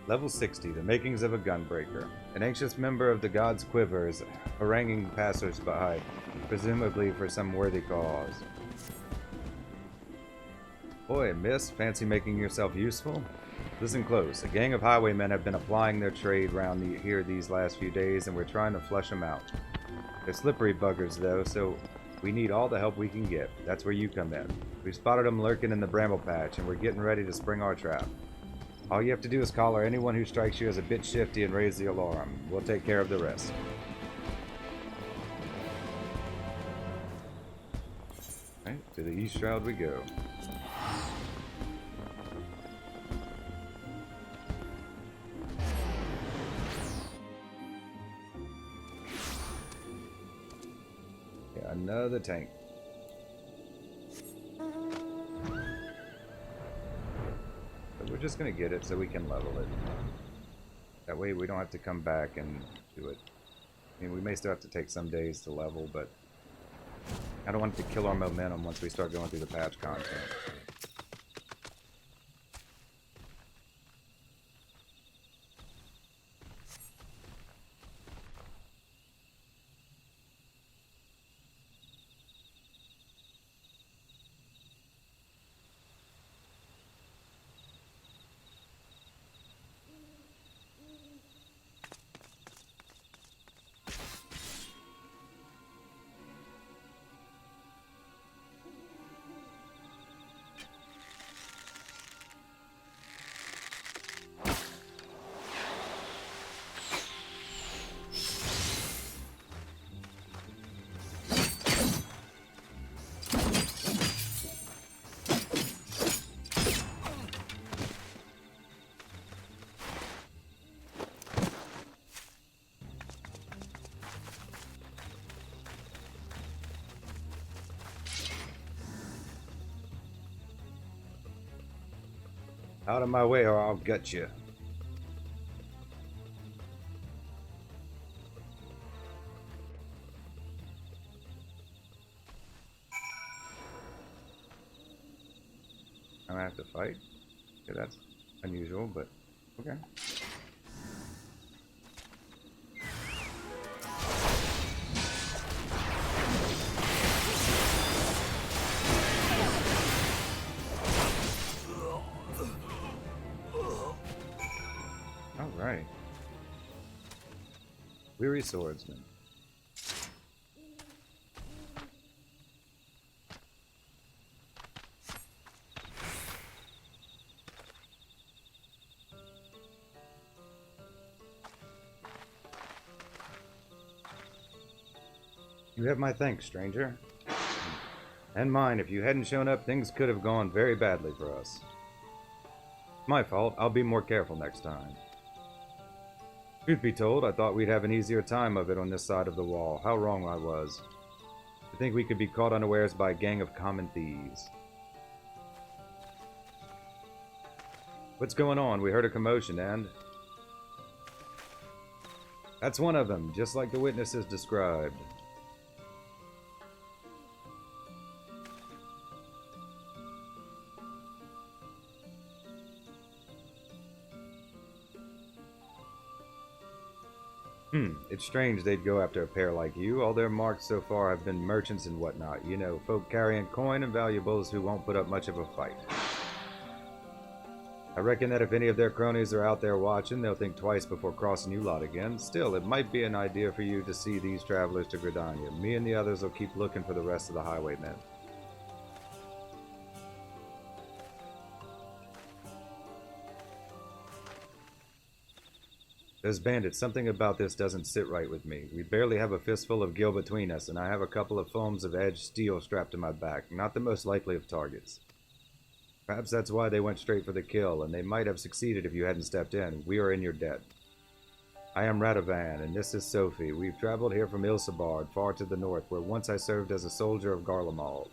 Level 60, the makings of a gunbreaker. An anxious member of the God's Quiver is haranguing passers-by, presumably for some worthy cause. Boy, miss, fancy making yourself useful? Listen close. A gang of highwaymen have been applying their trade round here these last few days, and we're trying to flush them out. They're slippery buggers, though, so we need all the help we can get. That's where you come in. We've spotted them lurking in the bramble patch, and we're getting ready to spring our trap. All you have to do is collar anyone who strikes you as a bit shifty and raise the alarm. We'll take care of the rest. Right, to the East Shroud we go. Yeah, another tank. We're just going to get it so we can level it. That way we don't have to come back and do it. I mean, we may still have to take some days to level, but I don't want it to kill our momentum once we start going through the patch content. Out of my way or I'll gut you. I'm gonna have to fight. Okay, that's unusual, but okay. Alright. Weary swordsman. You have my thanks, stranger. And mine. If you hadn't shown up, things could have gone very badly for us. My fault. I'll be more careful next time. Truth be told, I thought we'd have an easier time of it on this side of the wall. How wrong I was. To think we could be caught unawares by a gang of common thieves. What's going on? We heard a commotion and... That's one of them, just like the witnesses described. It's strange they'd go after a pair like you. All their marks so far have been merchants and whatnot. You know, folk carrying coin and valuables who won't put up much of a fight. I reckon that if any of their cronies are out there watching, they'll think twice before crossing you lot again. Still, it might be an idea for you to see these travelers to Gridania. Me and the others will keep looking for the rest of the highwaymen. Those bandits, something about this doesn't sit right with me. We barely have a fistful of gil between us, and I have a couple of foams of edged steel strapped to my back. Not the most likely of targets. Perhaps that's why they went straight for the kill, and they might have succeeded if you hadn't stepped in. We are in your debt. I am Radovan, and this is Sophie. We've traveled here from Ilsabard, far to the north, where once I served as a soldier of Garlemald.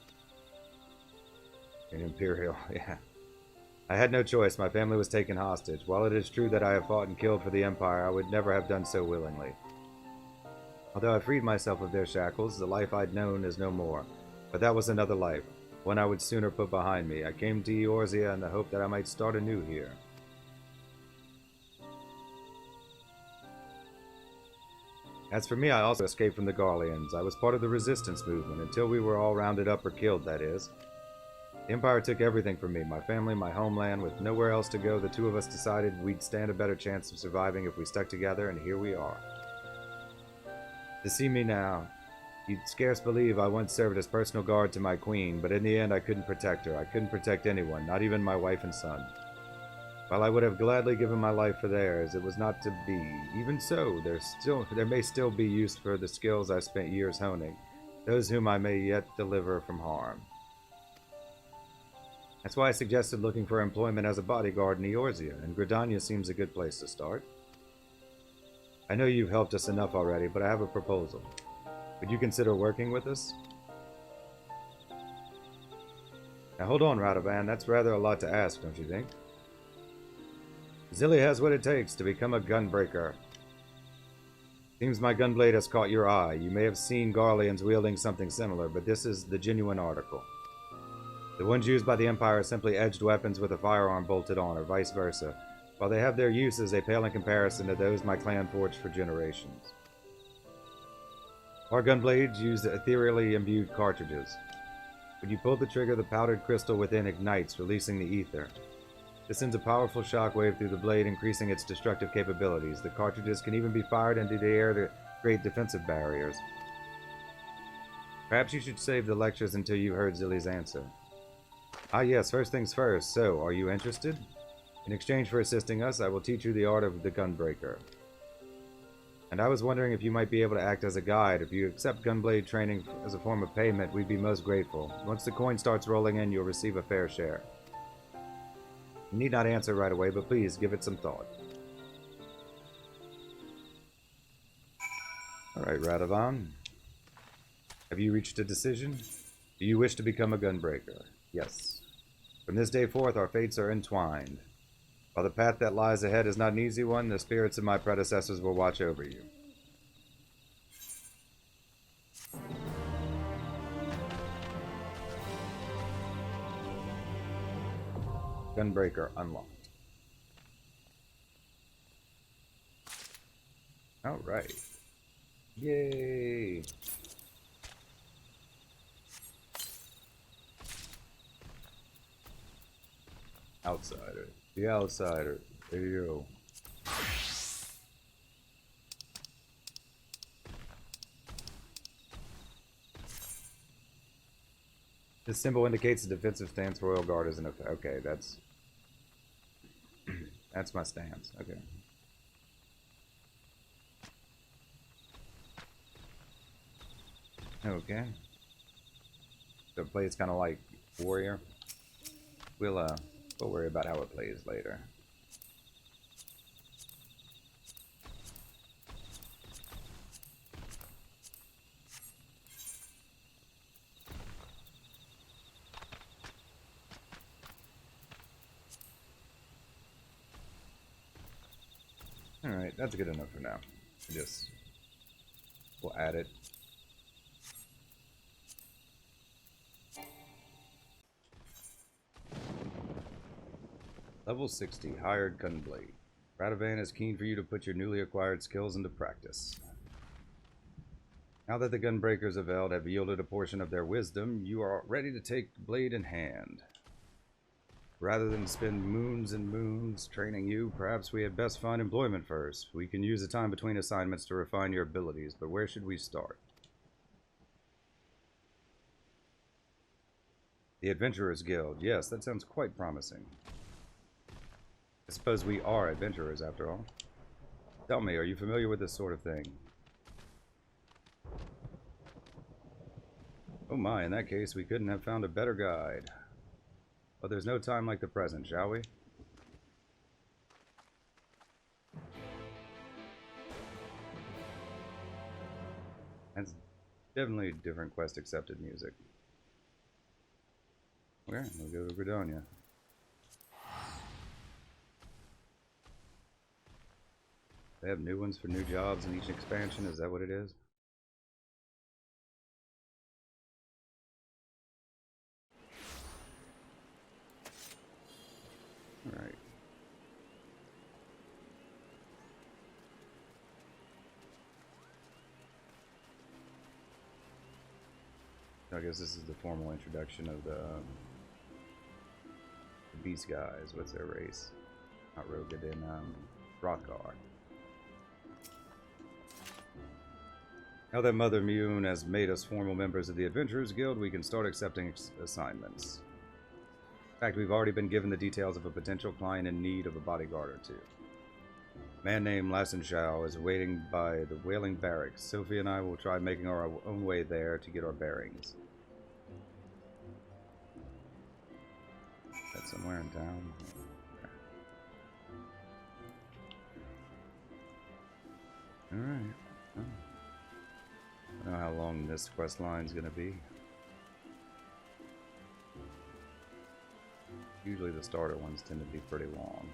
An Imperial, yeah. I had no choice. My family was taken hostage. While it is true that I have fought and killed for the Empire, I would never have done so willingly. Although I freed myself of their shackles, the life I'd known is no more. But that was another life, one I would sooner put behind me. I came to Eorzea in the hope that I might start anew here. As for me, I also escaped from the Garleans. I was part of the resistance movement, until we were all rounded up or killed, that is. The Empire took everything from me, my family, my homeland. With nowhere else to go, the two of us decided we'd stand a better chance of surviving if we stuck together, and here we are. To see me now, you'd scarce believe I once served as personal guard to my queen, but in the end I couldn't protect her. I couldn't protect anyone, not even my wife and son. While I would have gladly given my life for theirs, it was not to be. Even so, there may still be use for the skills I spent years honing, those whom I may yet deliver from harm. That's why I suggested looking for employment as a bodyguard in Eorzea, and Gridania seems a good place to start. I know you've helped us enough already, but I have a proposal. Would you consider working with us? Now hold on, Radovan, that's rather a lot to ask, don't you think? Zilly has what it takes to become a gunbreaker. Seems my gunblade has caught your eye. You may have seen Garleans wielding something similar, but this is the genuine article. The ones used by the Empire are simply edged weapons with a firearm bolted on, or vice versa. While they have their uses, they pale in comparison to those my clan forged for generations. Our gunblades use ethereally imbued cartridges. When you pull the trigger, the powdered crystal within ignites, releasing the ether. This sends a powerful shockwave through the blade, increasing its destructive capabilities. The cartridges can even be fired into the air to create defensive barriers. Perhaps you should save the lectures until you heard Zilly's answer. Ah yes, first things first. So, are you interested? In exchange for assisting us, I will teach you the art of the Gunbreaker. And I was wondering if you might be able to act as a guide. If you accept gunblade training as a form of payment, we'd be most grateful. Once the coin starts rolling in, you'll receive a fair share. You need not answer right away, but please give it some thought. Alright, Radovan. Have you reached a decision? Do you wish to become a gunbreaker? Yes. From this day forth, our fates are entwined. While the path that lies ahead is not an easy one, the spirits of my predecessors will watch over you. Gunbreaker unlocked. Alright. Yay! Outsider. The outsider. There you go. This symbol indicates the defensive stance Royal Guard is in effect. Okay, that's that's my stance. Okay. Okay. So it plays kind of like Warrior. We'll worry about how it plays later. Alright, that's good enough for now. We'll add it. Level 60, Hired Gunblade. Radovan is keen for you to put your newly acquired skills into practice. Now that the Gunbreakers of Eld have yielded a portion of their wisdom, you are ready to take the blade in hand. Rather than spend moons and moons training you, perhaps we had best find employment first. We can use the time between assignments to refine your abilities, but where should we start? The Adventurers Guild. Yes, that sounds quite promising. I suppose we are adventurers after all. Tell me, are you familiar with this sort of thing? Oh my, in that case, we couldn't have found a better guide. But there's no time like the present, shall we? That's definitely different quest accepted music. Okay, we'll go to Gridania. They have new ones for new jobs in each expansion, is that what it is? Alright. guess this is the formal introduction of the Beast guys. What's their race? Not Rogan, Rothgar. Now that Mother Mune has made us formal members of the Adventurers Guild, we can start accepting assignments. In fact, we've already been given the details of a potential client in need of a bodyguard or two. A man named Lassenschau is waiting by the Whaling Barracks. Sophie and I will try making our own way there to get our bearings. That's somewhere in town. Okay. Alright. Oh. I don't know how long this quest line is going to be. Usually the starter ones tend to be pretty long.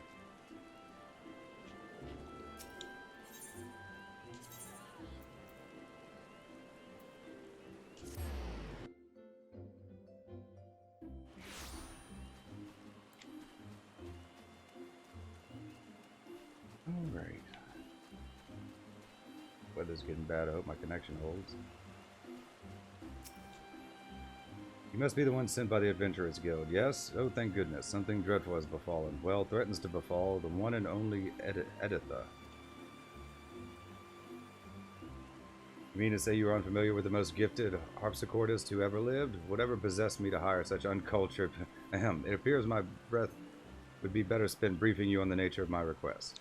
Alright. Weather's getting bad. I hope my connection holds. You must be the one sent by the Adventurers Guild. Yes? Oh, thank goodness. Something dreadful has befallen. Well, threatens to befall the one and only Editha. You mean to say you are unfamiliar with the most gifted harpsichordist who ever lived? Whatever possessed me to hire such uncultured... It appears my breath would be better spent briefing you on the nature of my request.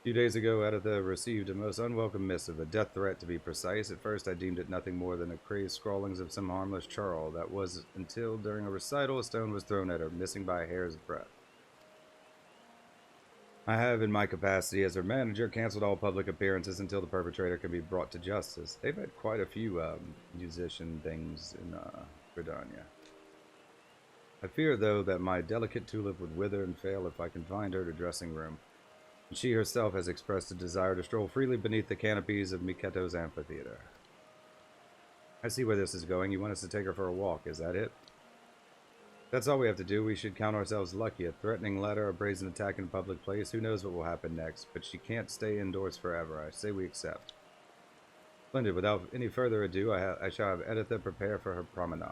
A few days ago, Editha received a most unwelcome missive, a death threat to be precise. At first, I deemed it nothing more than a crazed scrawlings of some harmless churl. That was until, during a recital, a stone was thrown at her, missing by a hair's breadth. I have, in my capacity as her manager, cancelled all public appearances until the perpetrator can be brought to justice. They've had quite a few musician things in Gridania. I fear, though, that my delicate tulip would wither and fail if I confined her to dressing room. She herself has expressed a desire to stroll freely beneath the canopies of Miketo's amphitheater. I see where this is going. You want us to take her for a walk, is that it? That's all we have to do. We should count ourselves lucky. A threatening letter, a brazen attack in a public place. Who knows what will happen next? But she can't stay indoors forever. I say we accept. Splendid. Without any further ado, I shall have Editha prepare for her promenade.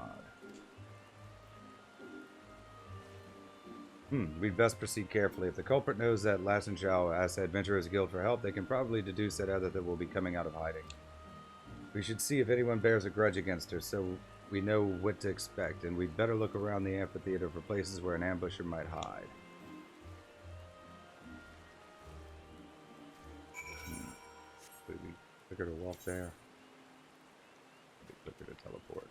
We'd best proceed carefully. If the culprit knows that Lassenschau asked the Adventurers Guild for help, they can probably deduce that Editha will be coming out of hiding. We should see if anyone bears a grudge against her, so we know what to expect, and we'd better look around the amphitheater for places where an ambusher might hide. Would we clicker to walk there? Clicker to teleport.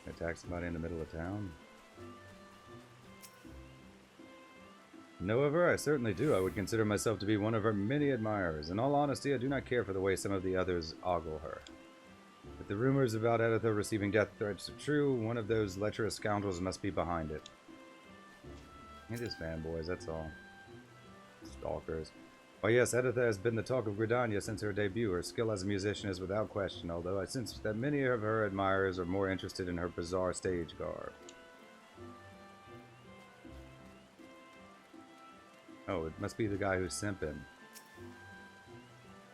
Attack somebody in the middle of town? Know of her? I certainly do. I would consider myself to be one of her many admirers. In all honesty, I do not care for the way some of the others ogle her. If the rumors about Editha receiving death threats are true, one of those lecherous scoundrels must be behind it. It is fanboys, that's all. Stalkers. Oh yes, Editha has been the talk of Gridania since her debut. Her skill as a musician is without question, although I sense that many of her admirers are more interested in her bizarre stage garb. Oh, it must be the guy who's simping.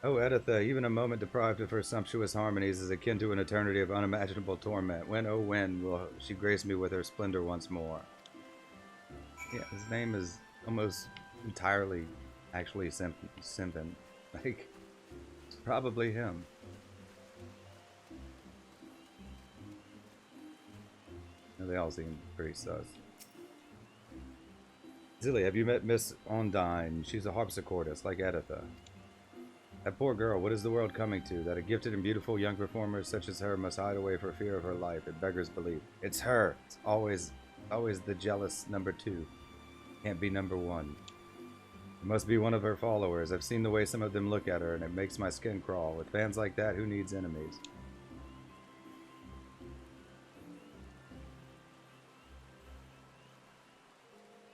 Oh, Editha, even a moment deprived of her sumptuous harmonies is akin to an eternity of unimaginable torment. When, oh when, will she grace me with her splendor once more? Yeah, his name is almost entirely... actually simping. Like, it's probably him. They all seem pretty sus. Zilly, have you met Miss Ondine? She's a harpsichordist, like Editha. That poor girl, what is the world coming to? That a gifted and beautiful young performer such as her must hide away for fear of her life. It beggars belief. It's her! It's always the jealous number 2. Can't be number 1. It must be one of her followers. I've seen the way some of them look at her, and it makes my skin crawl. With fans like that, who needs enemies?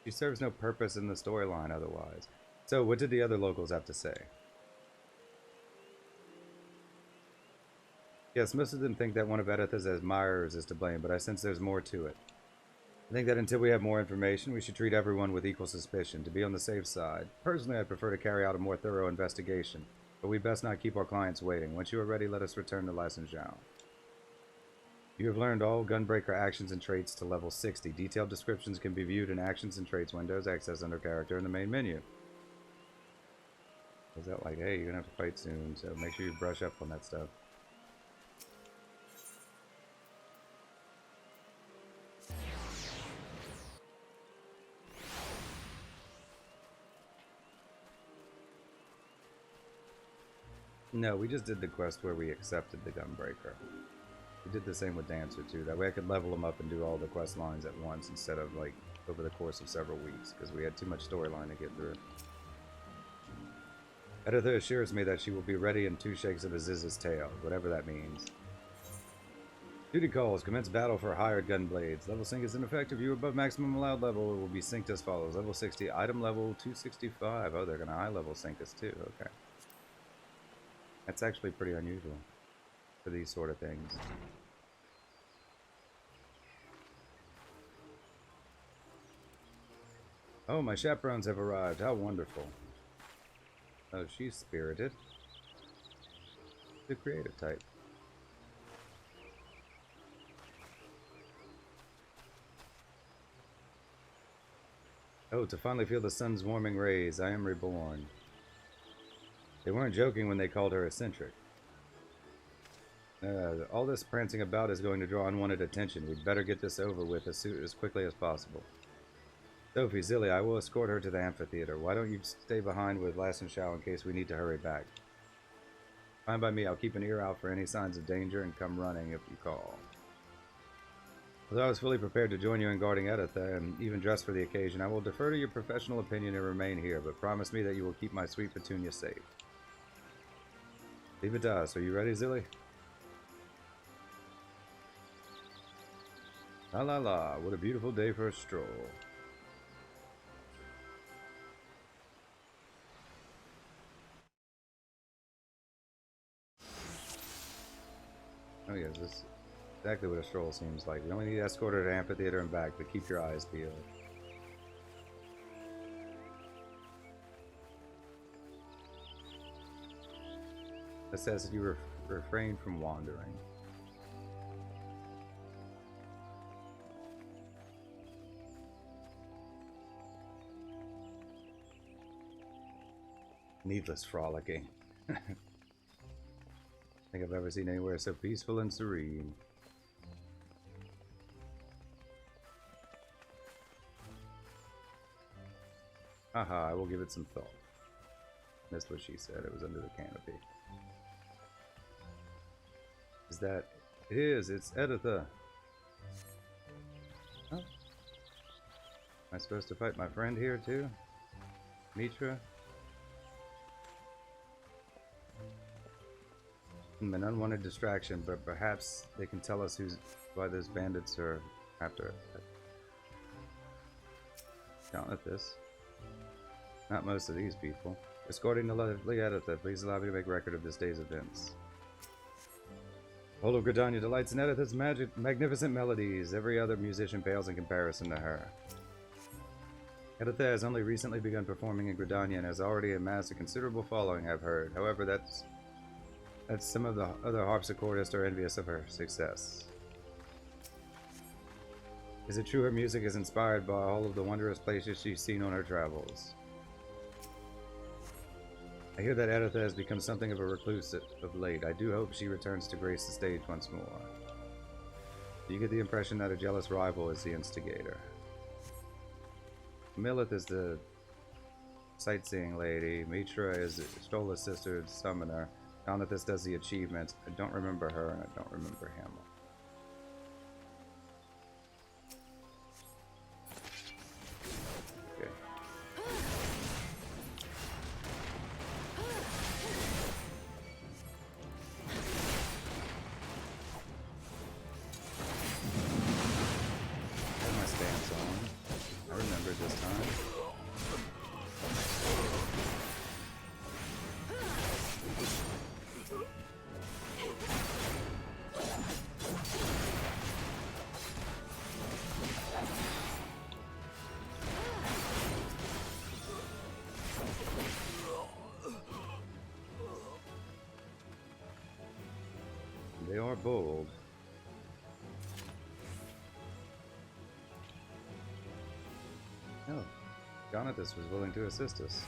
She serves no purpose in the storyline otherwise. So, what did the other locals have to say? Yes, most of them think that one of Editha's admirers is to blame, but I sense there's more to it. I think that until we have more information, we should treat everyone with equal suspicion, to be on the safe side. Personally, I'd prefer to carry out a more thorough investigation, but we best not keep our clients waiting. Once you are ready, let us return to Lysenjao. You have learned all Gunbreaaker actions and traits to level 60. Detailed descriptions can be viewed in Actions and Traits windows, accessed under Character in the main menu. Is that like, hey, you're gonna have to fight soon, so make sure you brush up on that stuff. No, we just did the quest where we accepted the Gunbreaaker. We did the same with Dancer too. That way I could level them up and do all the quest lines at once instead of like over the course of several weeks, because we had too much storyline to get through. Editha assures me that she will be ready in 2 shakes of Aziz's tail, whatever that means. Duty calls. Commence battle for hired gunblades. Level sync is ineffective. You are above maximum allowed level. It will be synced as follows. Level 60. Item level 265. Oh, they're going to high level sync us too. Okay. That's actually pretty unusual for these sort of things. Oh, my chaperones have arrived. How wonderful. Oh, she's spirited. The creative type. Oh, to finally feel the sun's warming rays, I am reborn. They weren't joking when they called her eccentric. All this prancing about is going to draw unwanted attention. We'd better get this over with as quickly as possible. Sophie, Zilly, I will escort her to the amphitheater. Why don't you stay behind with Lysenjao in case we need to hurry back? Fine by me. I'll keep an ear out for any signs of danger and come running if you call. Although I was fully prepared to join you in guarding Editha and even dressed for the occasion, I will defer to your professional opinion and remain here, but promise me that you will keep my sweet Petunia safe. Leave it to us. Are you ready, Zilly? La la la, what a beautiful day for a stroll. Oh yes, this is exactly what a stroll seems like. You only need to escort her to the amphitheater and back, but keep your eyes peeled. It says that you refrain from wandering. Needless frolicking. I think I've ever seen anywhere so peaceful and serene. Haha, I will give it some thought. That's what she said. It was under the canopy. Is that... It is. It's Editha. Oh. Am I supposed to fight my friend here too? Mitra? An unwanted distraction, but perhaps they can tell us why those bandits are after it. Count at this. Not most of these people. Escorting the lovely Editha, please allow me to make record of this day's events. Whole of Gridania delights in Editha's magnificent melodies. Every other musician pales in comparison to her. Editha has only recently begun performing in Gridania and has already amassed a considerable following, I've heard. However, that's some of the other harpsichordists are envious of her success. Is it true her music is inspired by all of the wondrous places she's seen on her travels? I hear that Editha has become something of a recluse of late. I do hope she returns to grace the stage once more. You get the impression that a jealous rival is the instigator. Milith is the sightseeing lady. Mitra is Stola's sister's summoner. Donathus does the achievements. I don't remember her and I don't remember him. Okay. I have my stance on. I remember this time. They are bold. Oh, Gonathus was willing to assist us.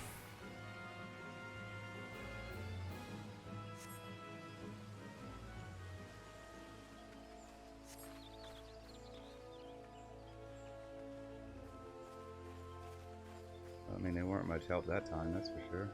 I mean, they weren't much help that time, that's for sure.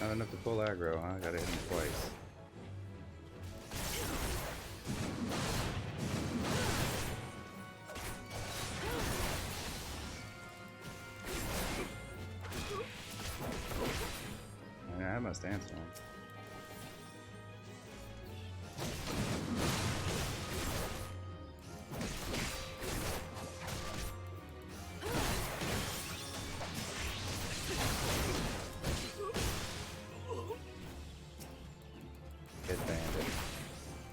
Not enough to pull aggro, huh? I gotta hit him twice. I mean, I have my stance on. Head bandit.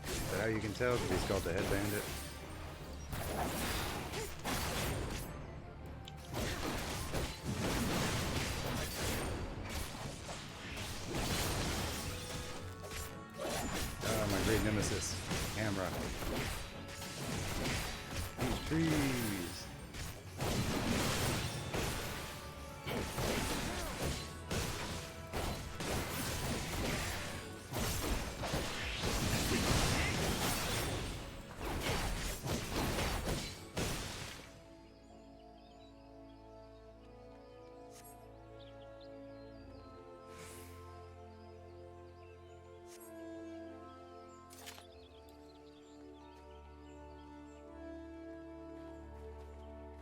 Is that how you can tell? Because he's called the head bandit? Oh, my great nemesis. Camera. These trees.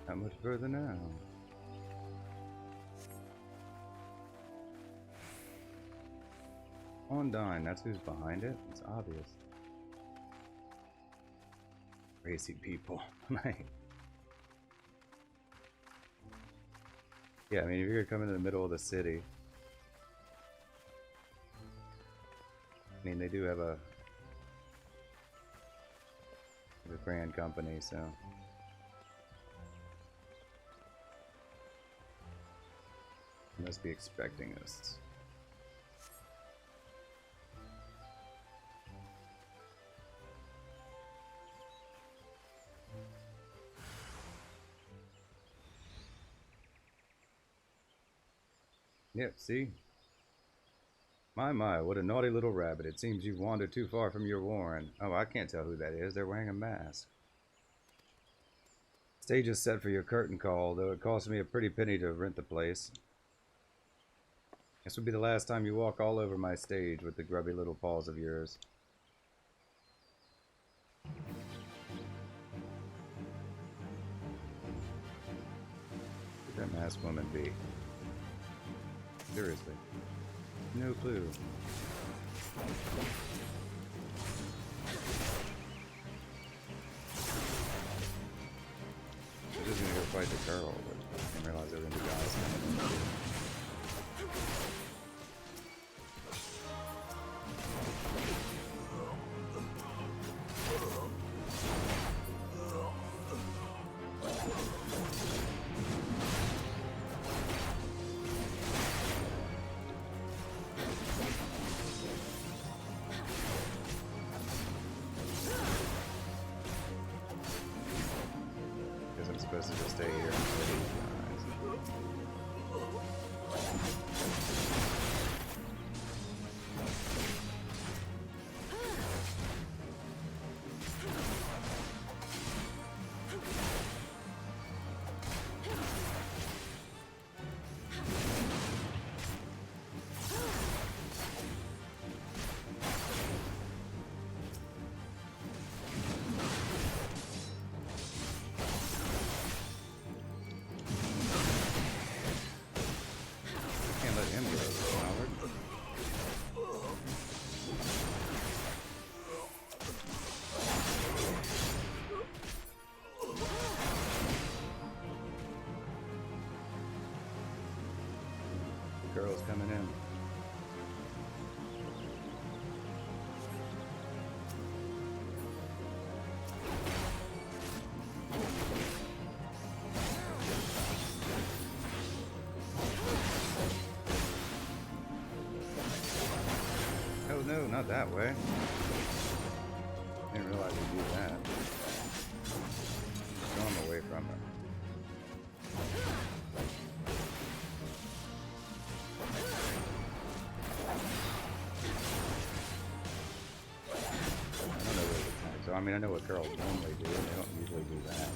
Not much further now. Ondine, that's who's behind it? It's obvious. Crazy people. Yeah, I mean, if you're gonna come into the middle of the city. I mean, they do have a grand company, so. They must be expecting us. Yep, see? My, what a naughty little rabbit. It seems you've wandered too far from your warren. Oh, I can't tell who that is. They're wearing a mask. Stage is set for your curtain call, though it cost me a pretty penny to rent the place. This would be the last time you walk all over my stage with the grubby little paws of yours. Who could that masked woman be? Seriously. No clue. I was just gonna go fight the girl, but I didn't realize there were gonna be guys coming in. I'm supposed to just stay here until these guys. out that way. Didn't realize he'd do that. Draw him away from her. I don't know what it attacks. So, I mean, I know what girls normally do, and they don't usually do that.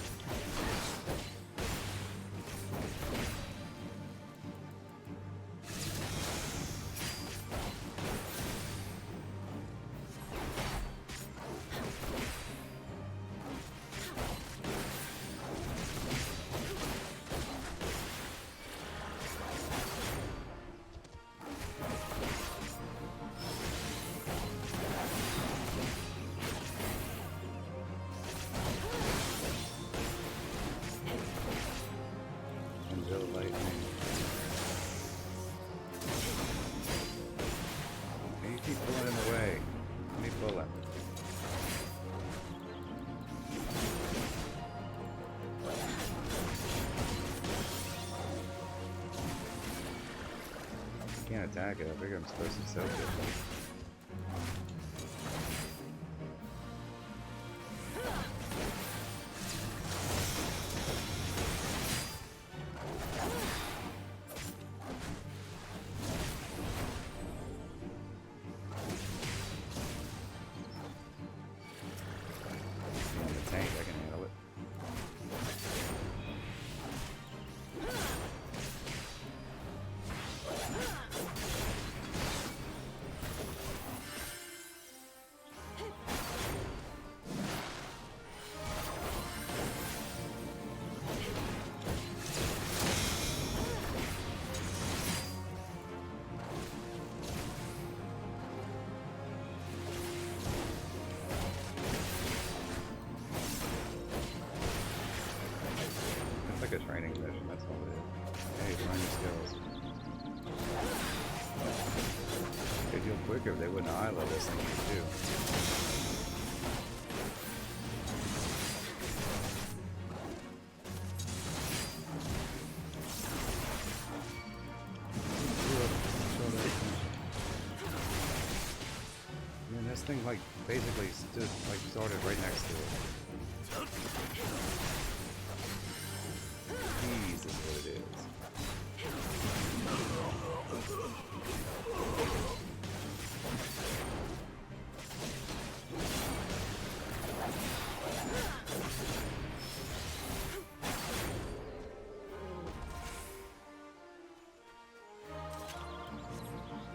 Can't attack it. I figure I'm supposed to soak it. In the tank, I can handle it. A training mission, that's all it is. Hey, learn your skills. They'd heal quicker if they wouldn't eyelid this thing too. I mean, this thing like basically stood like started right next to it. Ease is what it is.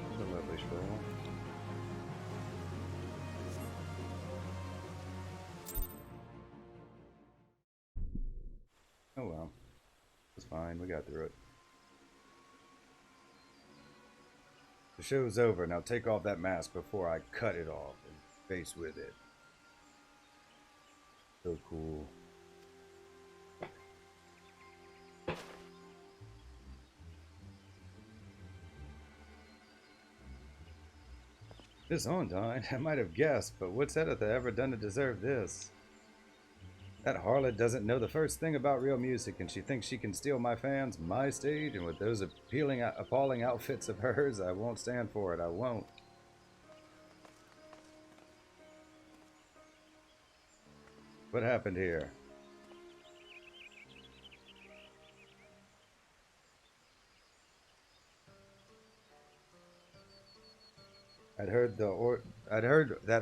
What a lovely scroll. Oh well. It's fine, we got through it. The show's over, now take off that mask before I cut it off and face with it. So cool. This Ondine, I might have guessed, but what's Editha ever done to deserve this? That harlot doesn't know the first thing about real music, and she thinks she can steal my fans, my stage, and with those appalling outfits of hers, I won't stand for it. I won't. What happened here? I'd heard that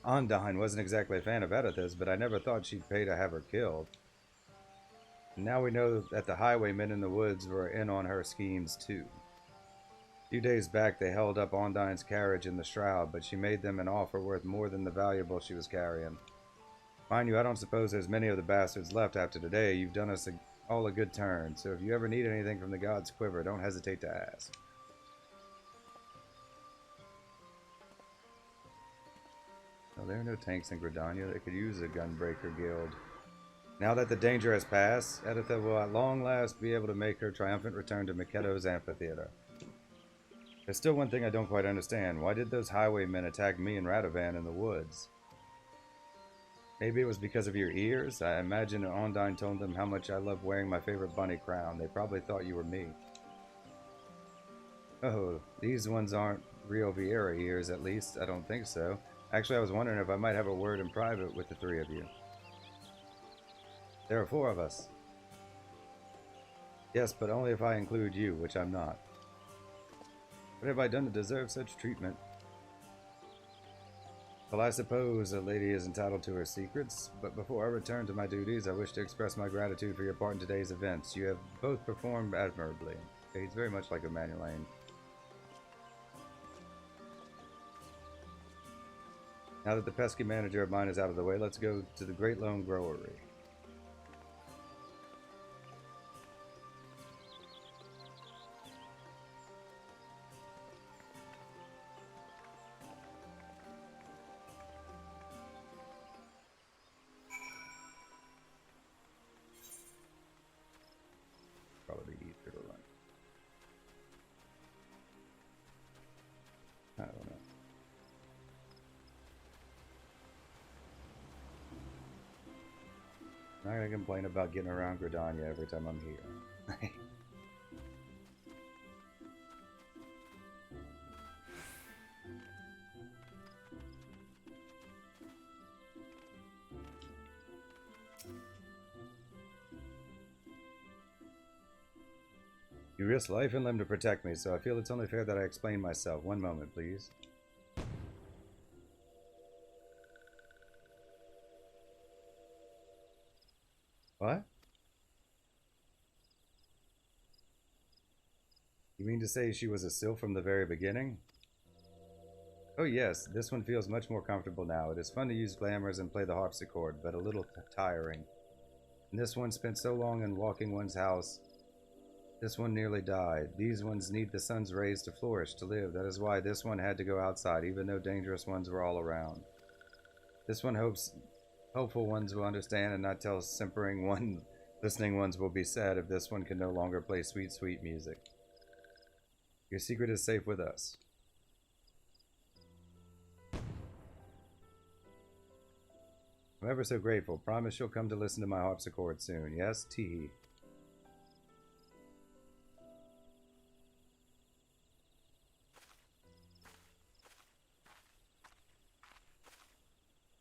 Ondine wasn't exactly a fan of Editha's, but I never thought she'd pay to have her killed. And now we know that the highwaymen in the woods were in on her schemes too. A few days back they held up Ondine's carriage in the shroud, but she made them an offer worth more than the valuable she was carrying. Mind you, I don't suppose there's many of the bastards left after today. You've done us all a good turn, so if you ever need anything from the god's quiver, don't hesitate to ask. Oh, there are no tanks in Gridania. They could use a Gunbreaaker guild. Now that the danger has passed, Editha will at long last be able to make her triumphant return to Miketo's amphitheater. There's still one thing I don't quite understand. Why did those highwaymen attack me and Radovan in the woods? Maybe it was because of your ears? I imagine Ondine told them how much I love wearing my favorite bunny crown. They probably thought you were me. Oh, these ones aren't Rio Vieira ears, at least. I don't think so. Actually, I was wondering if I might have a word in private with the three of you. There are 4 of us. Yes, but only if I include you, which I'm not. What have I done to deserve such treatment? Well, I suppose a lady is entitled to her secrets, but before I return to my duties, I wish to express my gratitude for your part in today's events. You have both performed admirably. Okay, he's very much like Emmanuel Lane. Now that the pesky manager of mine is out of the way, let's go to the Great Lone Growery. Probably easier to run. I don't know. I'm not gonna complain about getting around Gridania every time I'm here. You risk life and limb to protect me, so I feel it's only fair that I explain myself. One moment, please. What? You mean to say she was a sylph from the very beginning? Oh yes, this one feels much more comfortable now. It is fun to use glamours and play the harpsichord, but a little tiring. And this one spent so long in walking one's house. This one nearly died. These ones need the sun's rays to flourish, to live. That is why this one had to go outside, even though dangerous ones were all around. This one hopeful ones will understand and not tell simpering one. Listening ones will be sad if this one can no longer play sweet, sweet music. Your secret is safe with us. I'm ever so grateful. Promise you'll come to listen to my harpsichord soon. Yes, Tee.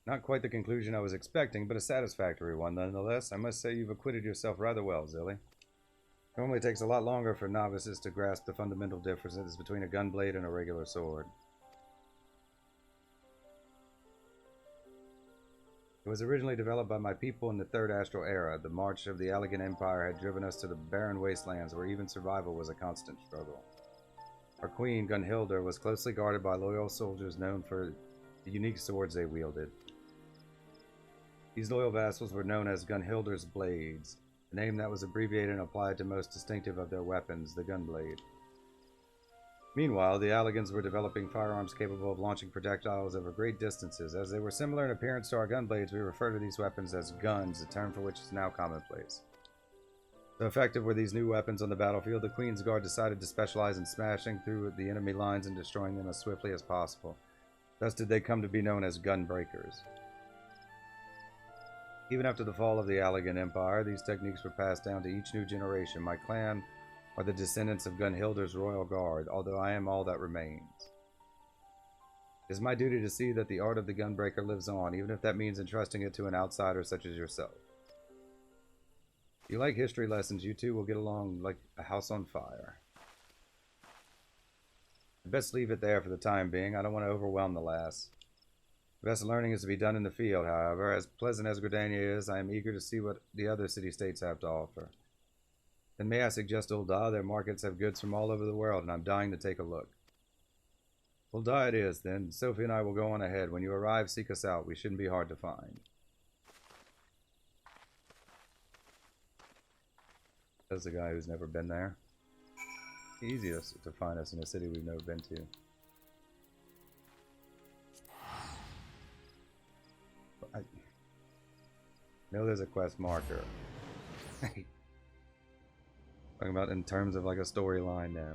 Not quite the conclusion I was expecting, but a satisfactory one nonetheless. I must say you've acquitted yourself rather well, Zilly. It normally takes a lot longer for novices to grasp the fundamental differences between a gunblade and a regular sword. It was originally developed by my people in the Third Astral Era. The march of the Allegan Empire had driven us to the barren wastelands where even survival was a constant struggle. Our queen, Gunhildr, was closely guarded by loyal soldiers known for the unique swords they wielded. These loyal vassals were known as Gunhildr's Blades, a name that was abbreviated and applied to most distinctive of their weapons, the gunblade. Meanwhile, the Allegans were developing firearms capable of launching projectiles over great distances. As they were similar in appearance to our gunblades, we refer to these weapons as guns, a term for which is now commonplace. So effective were these new weapons on the battlefield, the Queen's Guard decided to specialize in smashing through the enemy lines and destroying them as swiftly as possible. Thus did they come to be known as Gunbreakers. Even after the fall of the Allegan Empire, these techniques were passed down to each new generation. My clan are the descendants of Gunhildr's royal guard, although I am all that remains. It is my duty to see that the art of the Gunbreaker lives on, even if that means entrusting it to an outsider such as yourself. If you like history lessons, you two will get along like a house on fire. I'd best leave it there for the time being. I don't want to overwhelm the lass. The best learning is to be done in the field, however. As pleasant as Gridania is, I am eager to see what the other city-states have to offer. Then may I suggest Ul'dah? Their markets have goods from all over the world, and I'm dying to take a look. Ul'dah it is, then. Sophie and I will go on ahead. When you arrive, seek us out. We shouldn't be hard to find. That's the guy who's never been there. Easiest to find us in a city we've never been to. I know there's a quest marker. Talking about in terms of like a storyline now.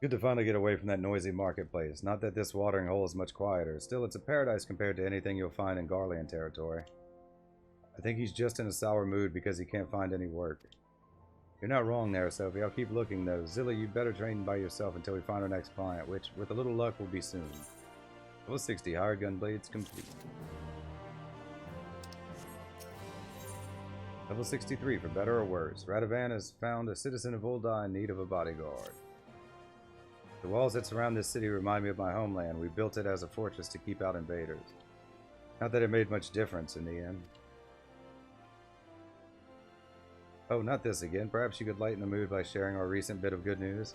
Good to finally get away from that noisy marketplace. Not that this watering hole is much quieter. Still, it's a paradise compared to anything you'll find in Garlean territory. I think he's just in a sour mood because he can't find any work. You're not wrong there, Sophie. I'll keep looking, though. Zilly, you'd better train by yourself until we find our next client, which, with a little luck, will be soon. Level 60, Higher Gunblades complete. Level 63, for better or worse. Radovan has found a citizen of Ul'dah in need of a bodyguard. The walls that surround this city remind me of my homeland. We built it as a fortress to keep out invaders. Not that it made much difference in the end. Oh, not this again. Perhaps you could lighten the mood by sharing our recent bit of good news.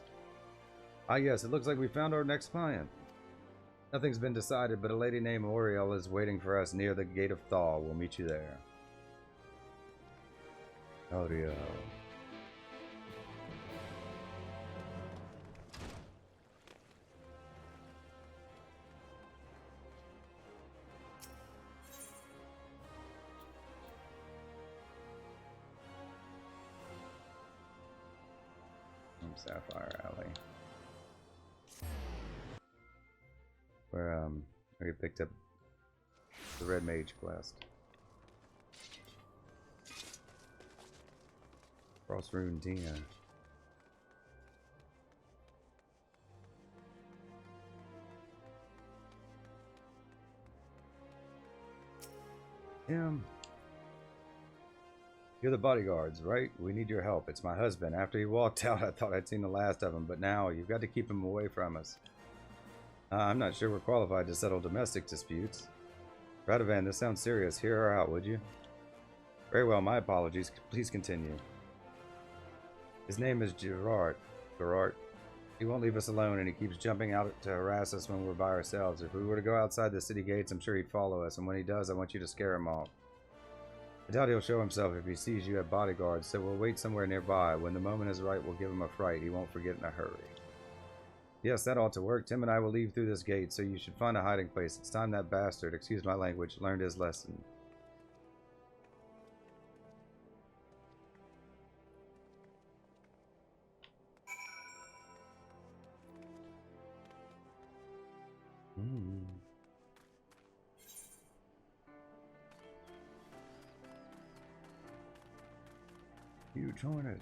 Ah yes, it looks like we found our next client. Nothing's been decided, but a lady named Oriel is waiting for us near the Gate of Thaw. We'll meet you there. Oriel. Sapphire Alley. Where we picked up the Red Mage quest. Cross Rune Tina. You're the bodyguards, right? We need your help. It's my husband. After he walked out, I thought I'd seen the last of him, but now you've got to keep him away from us. I'm not sure we're qualified to settle domestic disputes. Radovan, this sounds serious. Hear her out, would you? Very well, my apologies. Please continue. His name is Gerard. He won't leave us alone, and he keeps jumping out to harass us when we're by ourselves. If we were to go outside the city gates, I'm sure he'd follow us, and when he does, I want you to scare him off. I doubt he'll show himself if he sees you have bodyguards, so we'll wait somewhere nearby. When the moment is right, we'll give him a fright. He won't forget in a hurry. Yes, that ought to work. Tim and I will leave through this gate, so you should find a hiding place. It's time that bastard, excuse my language, learned his lesson. Huge hornet.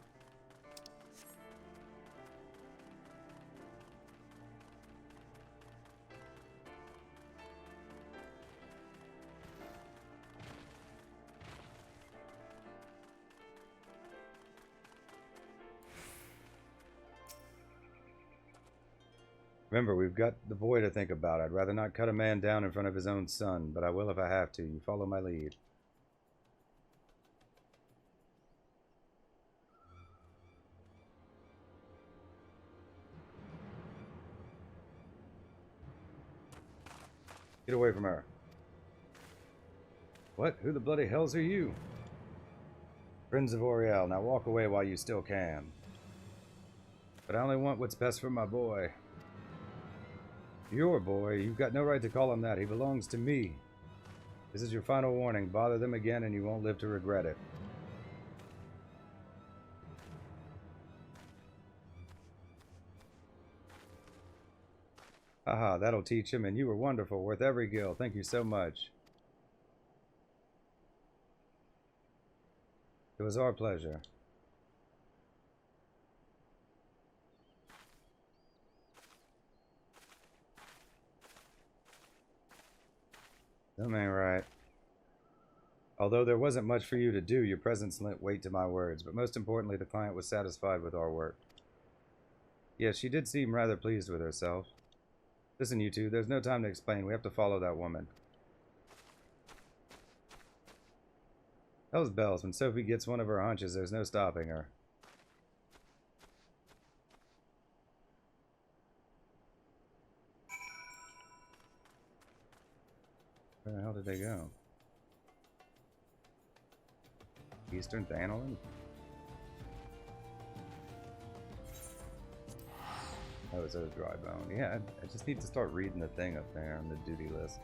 Remember, we've got the boy to think about. I'd rather not cut a man down in front of his own son, but I will if I have to. You follow my lead. Get away from her. What? Who the bloody hells are you? Friends of Oriel. Now walk away while you still can. But I only want what's best for my boy. Your boy? You've got no right to call him that. He belongs to me. This is your final warning. Bother them again and you won't live to regret it. Haha, that'll teach him, and you were wonderful, worth every gil. Thank you so much. It was our pleasure. That ain't right. Although there wasn't much for you to do, your presence lent weight to my words, but most importantly, the client was satisfied with our work. Yes, she did seem rather pleased with herself. Listen, you two, there's no time to explain. We have to follow that woman. Those bells. When Sophie gets one of her hunches, there's no stopping her. Where the hell did they go? Eastern Thanolin? Oh, it's a dry bone. Yeah, I just need to start reading the thing up there on the duty list.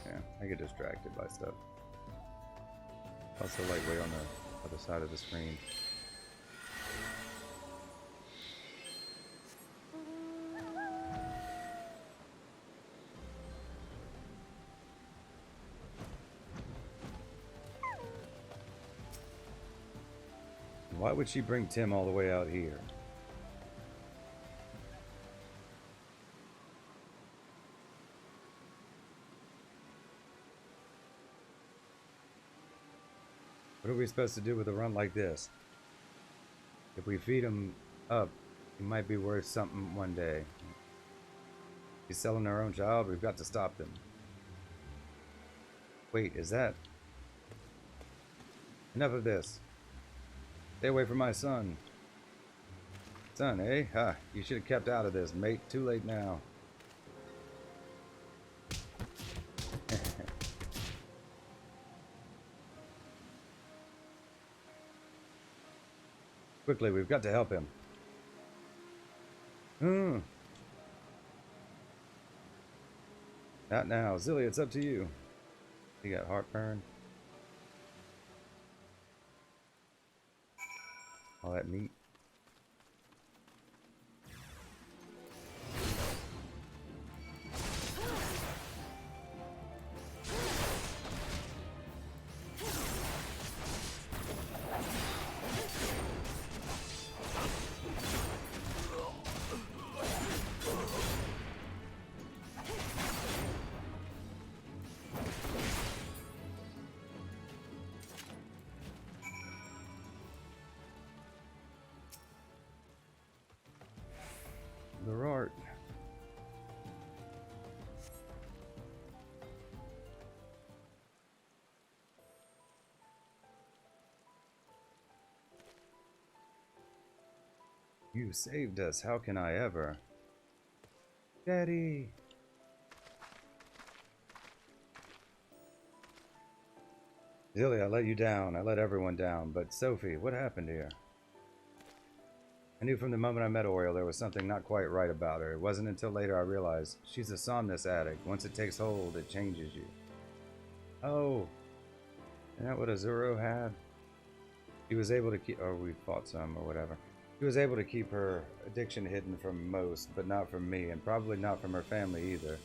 Yeah, I get distracted by stuff. Also, like, way on the other side of the screen. Why would she bring Tim all the way out here? What are we supposed to do with a run like this? If we feed him up, he might be worth something one day. He's selling our own child. We've got to stop them. Wait, is that... Enough of this. Stay away from my son. Son, eh? Ha, you should have kept out of this, mate. Too late now. Quickly, we've got to help him. Not now. Zilly, it's up to you. You got heartburn. All that meat. The art. You saved us. How can I ever? Daddy! Zilly, I let you down. I let everyone down. But Sophie, what happened here? I knew from the moment I met Oriole there was something not quite right about her. It wasn't until later I realized she's a somnus addict. Once it takes hold, it changes you. Oh, isn't that what Azuro had? He was able to keep, or we fought some or whatever. He was able to keep her addiction hidden from most, but not from me, and probably not from her family either.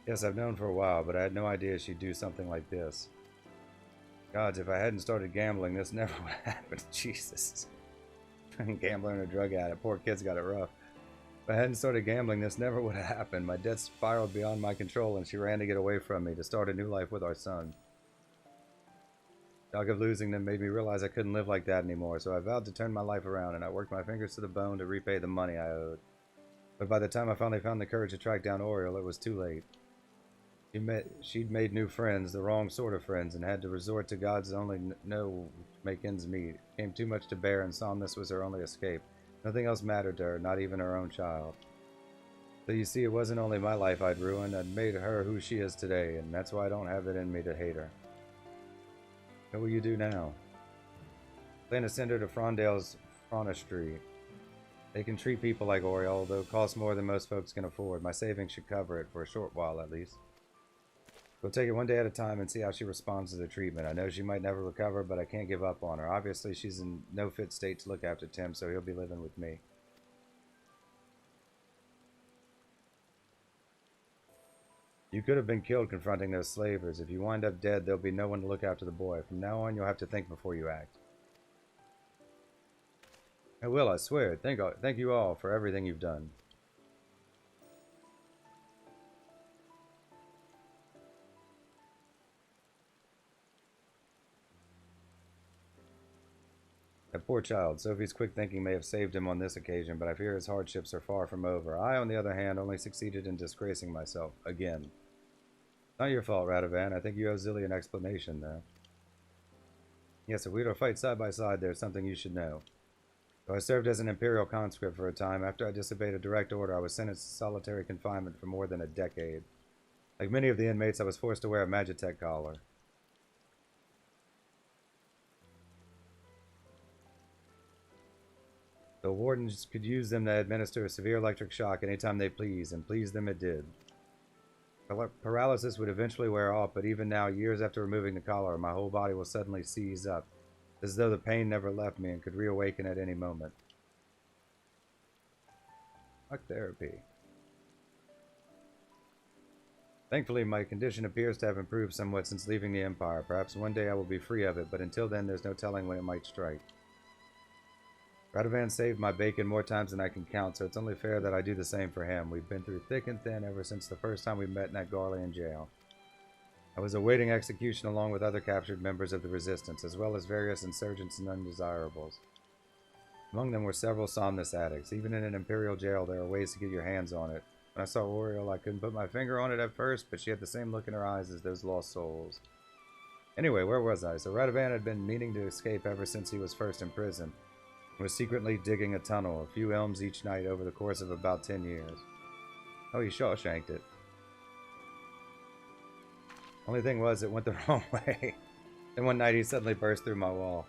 Yes, I've known for a while, but I had no idea she'd do something like this. Gods, if I hadn't started gambling, this never would have happened. Jesus. Gambler and a drug addict. Poor kid's got it rough. If I hadn't started gambling, this never would have happened. My debts spiraled beyond my control, and she ran to get away from me to start a new life with our son. The shock of losing them made me realize I couldn't live like that anymore, so I vowed to turn my life around, and I worked my fingers to the bone to repay the money I owed. But by the time I finally found the courage to track down Oriole, it was too late. She'd made new friends, the wrong sort of friends, and had to resort to God's only know to make ends meet. It became too much to bear, and Somnus was her only escape. Nothing else mattered to her, not even her own child. So you see, it wasn't only my life I'd ruined, I'd made her who she is today, and that's why I don't have it in me to hate her. What will you do now? Plan to send her to Frondale's Fronistry. They can treat people like Oriole, though it costs more than most folks can afford. My savings should cover it, for a short while at least. We'll take it one day at a time and see how she responds to the treatment. I know she might never recover, but I can't give up on her. Obviously, she's in no fit state to look after Tim, so he'll be living with me. You could have been killed confronting those slavers. If you wind up dead, there'll be no one to look after the boy. From now on, you'll have to think before you act. I will, I swear. Thank you all for everything you've done. That poor child. Sophie's quick thinking may have saved him on this occasion, but I fear his hardships are far from over. I, on the other hand, only succeeded in disgracing myself. Again. Not your fault, Radovan. I think you owe Zilly an explanation, though. Yes, if we were to fight side by side, there's something you should know. Though I served as an Imperial conscript for a time, after I disobeyed a direct order, I was sentenced to solitary confinement for more than a decade. Like many of the inmates, I was forced to wear a Magitech collar. The wardens could use them to administer a severe electric shock anytime they pleased, and please them it did. Paralysis would eventually wear off, but even now, years after removing the collar, my whole body will suddenly seize up, as though the pain never left me and could reawaken at any moment. Fuck therapy. Thankfully, my condition appears to have improved somewhat since leaving the Empire. Perhaps one day I will be free of it, but until then there's no telling when it might strike. Radovan saved my bacon more times than I can count, so it's only fair that I do the same for him. We've been through thick and thin ever since the first time we met in that Garlean jail. I was awaiting execution along with other captured members of the Resistance, as well as various insurgents and undesirables. Among them were several somnus addicts. Even in an Imperial jail, there are ways to get your hands on it. When I saw Oriel, I couldn't put my finger on it at first, but she had the same look in her eyes as those lost souls. Anyway, where was I? So Radovan had been meaning to escape ever since he was first in prison. He was secretly digging a tunnel, a few elms each night over the course of about 10 years. Oh, he Shawshanked it. Only thing was, it went the wrong way. Then one night he suddenly burst through my wall.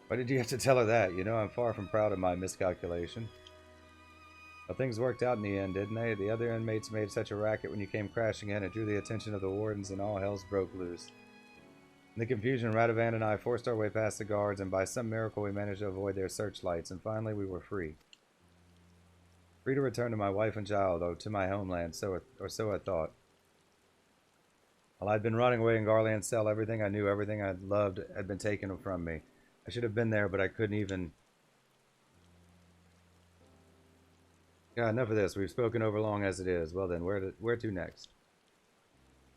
Why did you have to tell her that? You know, I'm far from proud of my miscalculation. Well, things worked out in the end, didn't they? The other inmates made such a racket when you came crashing in, it drew the attention of the wardens, and all hells broke loose. In the confusion, Radovan and I forced our way past the guards, and by some miracle we managed to avoid their searchlights, and finally we were free. Free to return to my wife and child, or to my homeland, so I thought. While I'd been rotting away in Garlean's cell, everything I knew, everything I'd loved, had been taken from me. I should have been there, but I couldn't even... God, enough of this. We've spoken over long as it is. Well then, where to next?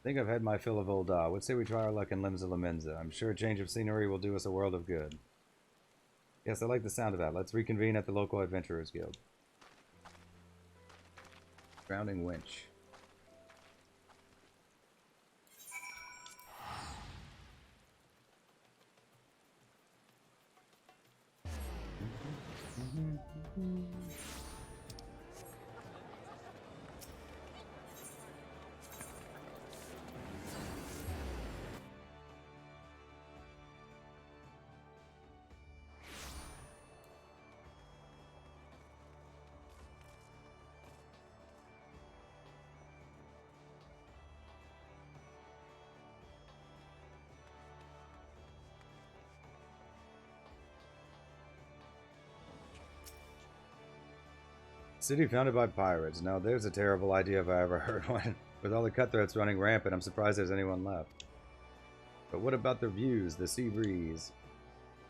I think I've had my fill of Ul'dah. Let's say we try our luck in Limsa Lominsa. I'm sure a change of scenery will do us a world of good. Yes, I like the sound of that. Let's reconvene at the local Adventurers Guild. Grounding winch. City founded by pirates. Now there's a terrible idea if I ever heard one. With all the cutthroats running rampant, I'm surprised there's anyone left. But what about the views, the sea breeze?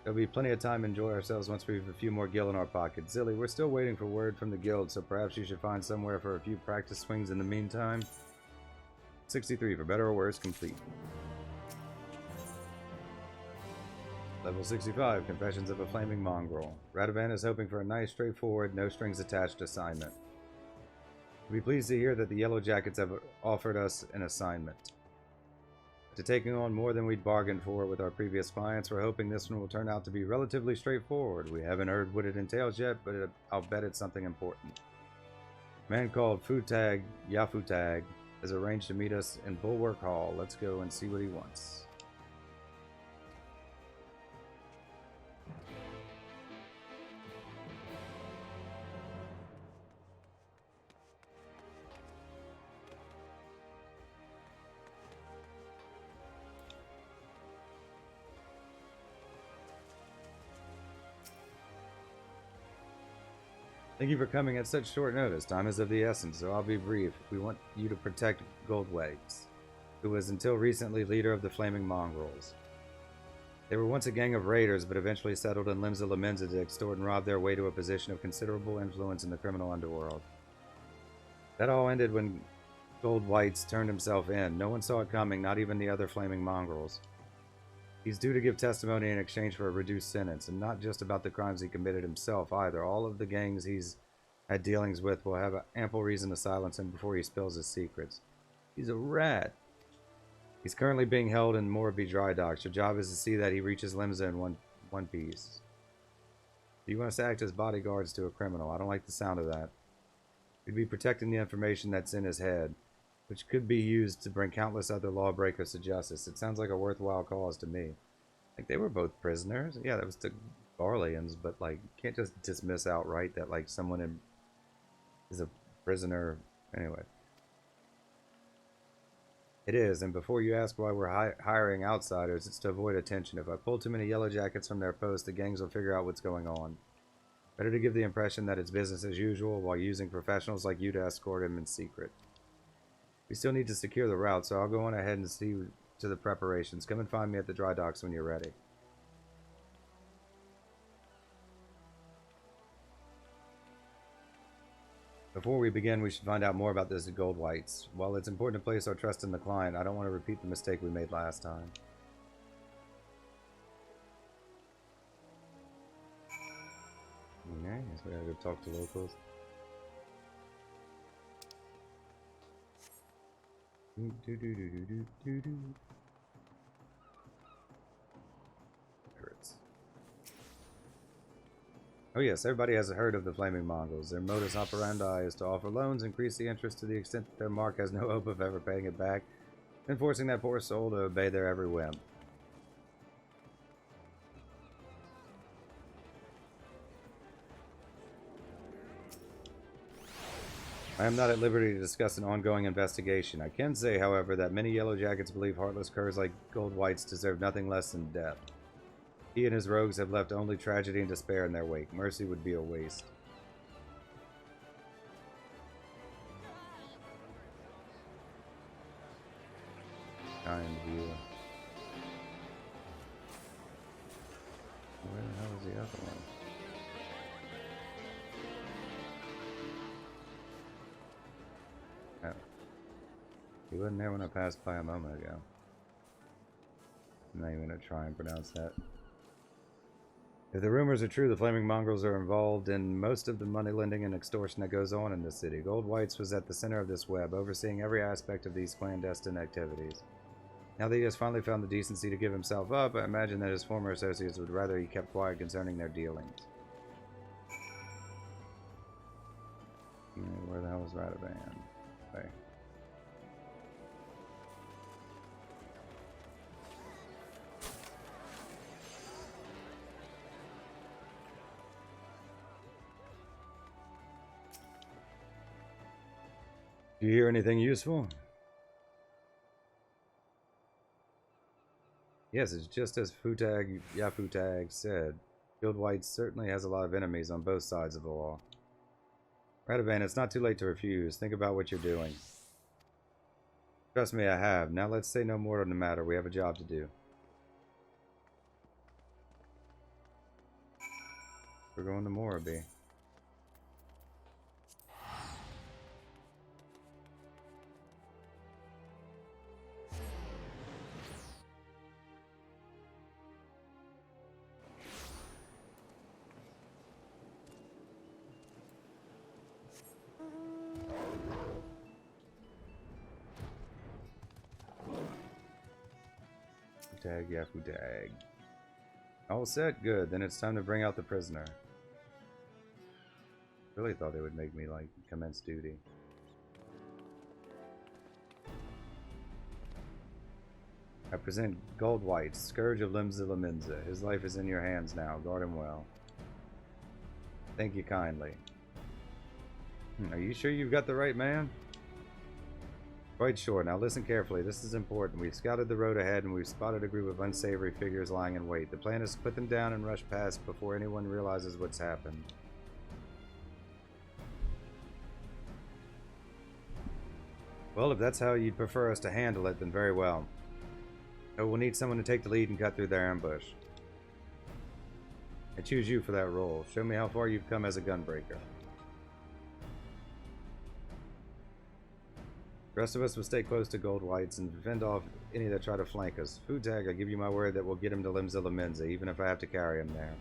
There'll be plenty of time to enjoy ourselves once we have a few more gil in our pockets. Zilly, we're still waiting for word from the guild, so perhaps you should find somewhere for a few practice swings in the meantime. 63, for better or worse, complete. Level 65, Confessions of a Flaming Mongrel. Radovan is hoping for a nice, straightforward, no-strings-attached assignment. We'll be pleased to hear that the Yellow Jackets have offered us an assignment. After taking on more than we'd bargained for with our previous clients, we're hoping this one will turn out to be relatively straightforward. We haven't heard what it entails yet, but I'll bet it's something important. A man called Futag Yafutag has arranged to meet us in Bulwark Hall. Let's go and see what he wants. Thank you for coming at such short notice. Time is of the essence, so I'll be brief. We want you to protect Goldwags, who was until recently leader of the Flaming Mongrels. They were once a gang of raiders, but eventually settled in Limsa Lominsa to extort and rob their way to a position of considerable influence in the criminal underworld. That all ended when Goldwags turned himself in. No one saw it coming, not even the other Flaming Mongrels. He's due to give testimony in exchange for a reduced sentence, and not just about the crimes he committed himself either. All of the gangs he's had dealings with will have ample reason to silence him before he spills his secrets. He's a rat. He's currently being held in Morbi Dry Docks. Your job is to see that he reaches Limsa in one piece. You want us to act as bodyguards to a criminal. I don't like the sound of that. We'd be protecting the information that's in his head, which could be used to bring countless other lawbreakers to justice. It sounds like a worthwhile cause to me. Like, they were both prisoners. Yeah, that was the Garleans, but, like, you can't just dismiss outright that, like, someone is a prisoner. Anyway. It is, and before you ask why we're hiring outsiders, it's to avoid attention. If I pull too many Yellow Jackets from their posts, the gangs will figure out what's going on. Better to give the impression that it's business as usual while using professionals like you to escort him in secret. We still need to secure the route, so I'll go on ahead and see to the preparations. Come and find me at the dry docks when you're ready. Before we begin, we should find out more about this gold whites. While it's important to place our trust in the client, I don't want to repeat the mistake we made last time. Okay, guess we gotta go talk to locals. Pirates. Oh yes, everybody has heard of the Flaming Mongols. Their modus operandi is to offer loans, increase the interest to the extent that their mark has no hope of ever paying it back, and forcing that poor soul to obey their every whim. I am not at liberty to discuss an ongoing investigation. I can say, however, that many Yellow Jackets believe heartless curs like Gold Whites deserve nothing less than death. He and his rogues have left only tragedy and despair in their wake. Mercy would be a waste. Kind view. Where the hell is the other one? Oh. He wasn't there when I passed by a moment ago. I'm not even going to try and pronounce that. If the rumors are true, the Flaming Mongrels are involved in most of the money lending and extortion that goes on in this city. Gold Whites was at the center of this web, overseeing every aspect of these clandestine activities. Now that he has finally found the decency to give himself up, I imagine that his former associates would rather he kept quiet concerning their dealings. Where the hell is Radavan? Okay. Do you hear anything useful? Yes, it's just as Futag Yafutag said. Guild White certainly has a lot of enemies on both sides of the law. Radavan, it's not too late to refuse. Think about what you're doing. Trust me, I have. Now let's say no more on the matter. We have a job to do. We're going to Moraby. Futag Yafutag. All set? Good. Then it's time to bring out the prisoner. Really thought they would make me, like, commence duty. I present Gold White, Scourge of Limzilla. His life is in your hands now. Guard him well. Thank you kindly. Are you sure you've got the right man? Quite sure. Now listen carefully. This is important. We've scouted the road ahead and we've spotted a group of unsavory figures lying in wait. The plan is to put them down and rush past before anyone realizes what's happened. Well, if that's how you'd prefer us to handle it, then very well. But we'll need someone to take the lead and cut through their ambush. I choose you for that role. Show me how far you've come as a gunbreaker. The rest of us will stay close to Gold Whites and fend off any that try to flank us. Futag, I give you my word that we'll get him to Limzilla, even if I have to carry him there.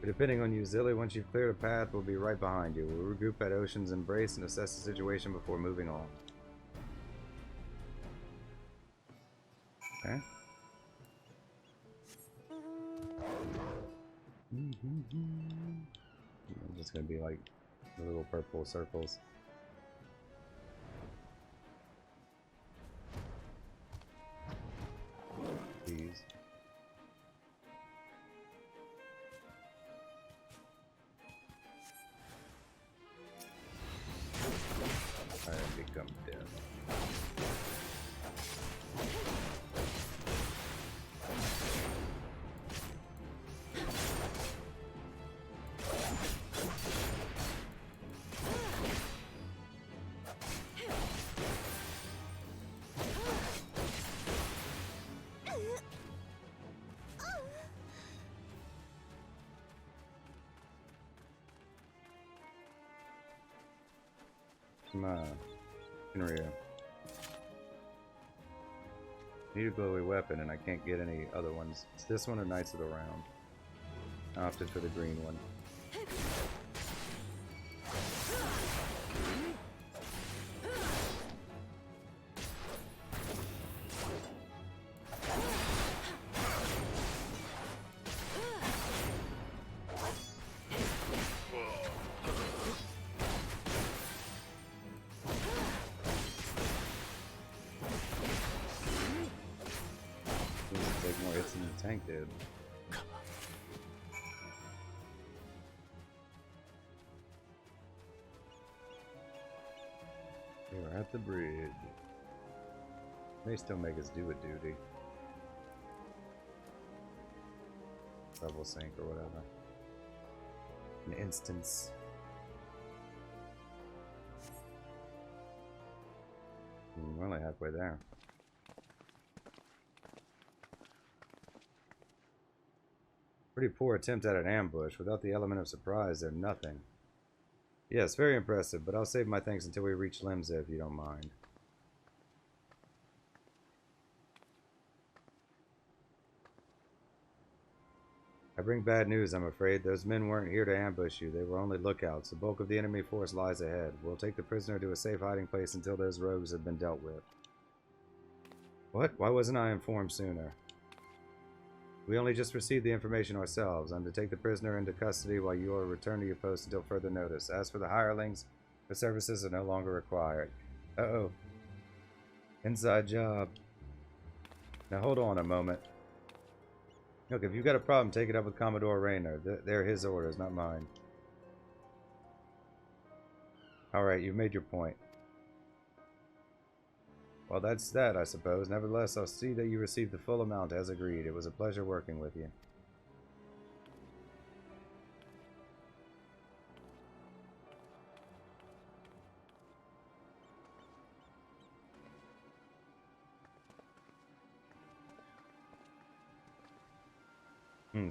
But depending on you, Zilly, once you've cleared a path, we'll be right behind you. We'll regroup at Ocean's Embrace and assess the situation before moving on. Okay. I'm just gonna be like the little purple circles. These. I become dead. Come on. Henria. Need a glowy weapon, and I can't get any other ones. It's this one or Knights of the Round. I opted for the green one. Take more hits than the tank did. We're at the bridge. May still make us do a duty. Level sync or whatever. An instance. We're only halfway there. Pretty poor attempt at an ambush. Without the element of surprise, they're nothing. Yes, very impressive, but I'll save my thanks until we reach Limsa if you don't mind. I bring bad news, I'm afraid. Those men weren't here to ambush you. They were only lookouts. The bulk of the enemy force lies ahead. We'll take the prisoner to a safe hiding place until those rogues have been dealt with. What? Why wasn't I informed sooner? We only just received the information ourselves. I'm to take the prisoner into custody while you are returned to your post until further notice. As for the hirelings, the services are no longer required. Uh-oh. Inside job. Now hold on a moment. Look, if you've got a problem, take it up with Commodore Rayner. They're his orders, not mine. Alright, you've made your point. Well, that's that, I suppose. Nevertheless, I'll see that you receive the full amount as agreed. It was a pleasure working with you.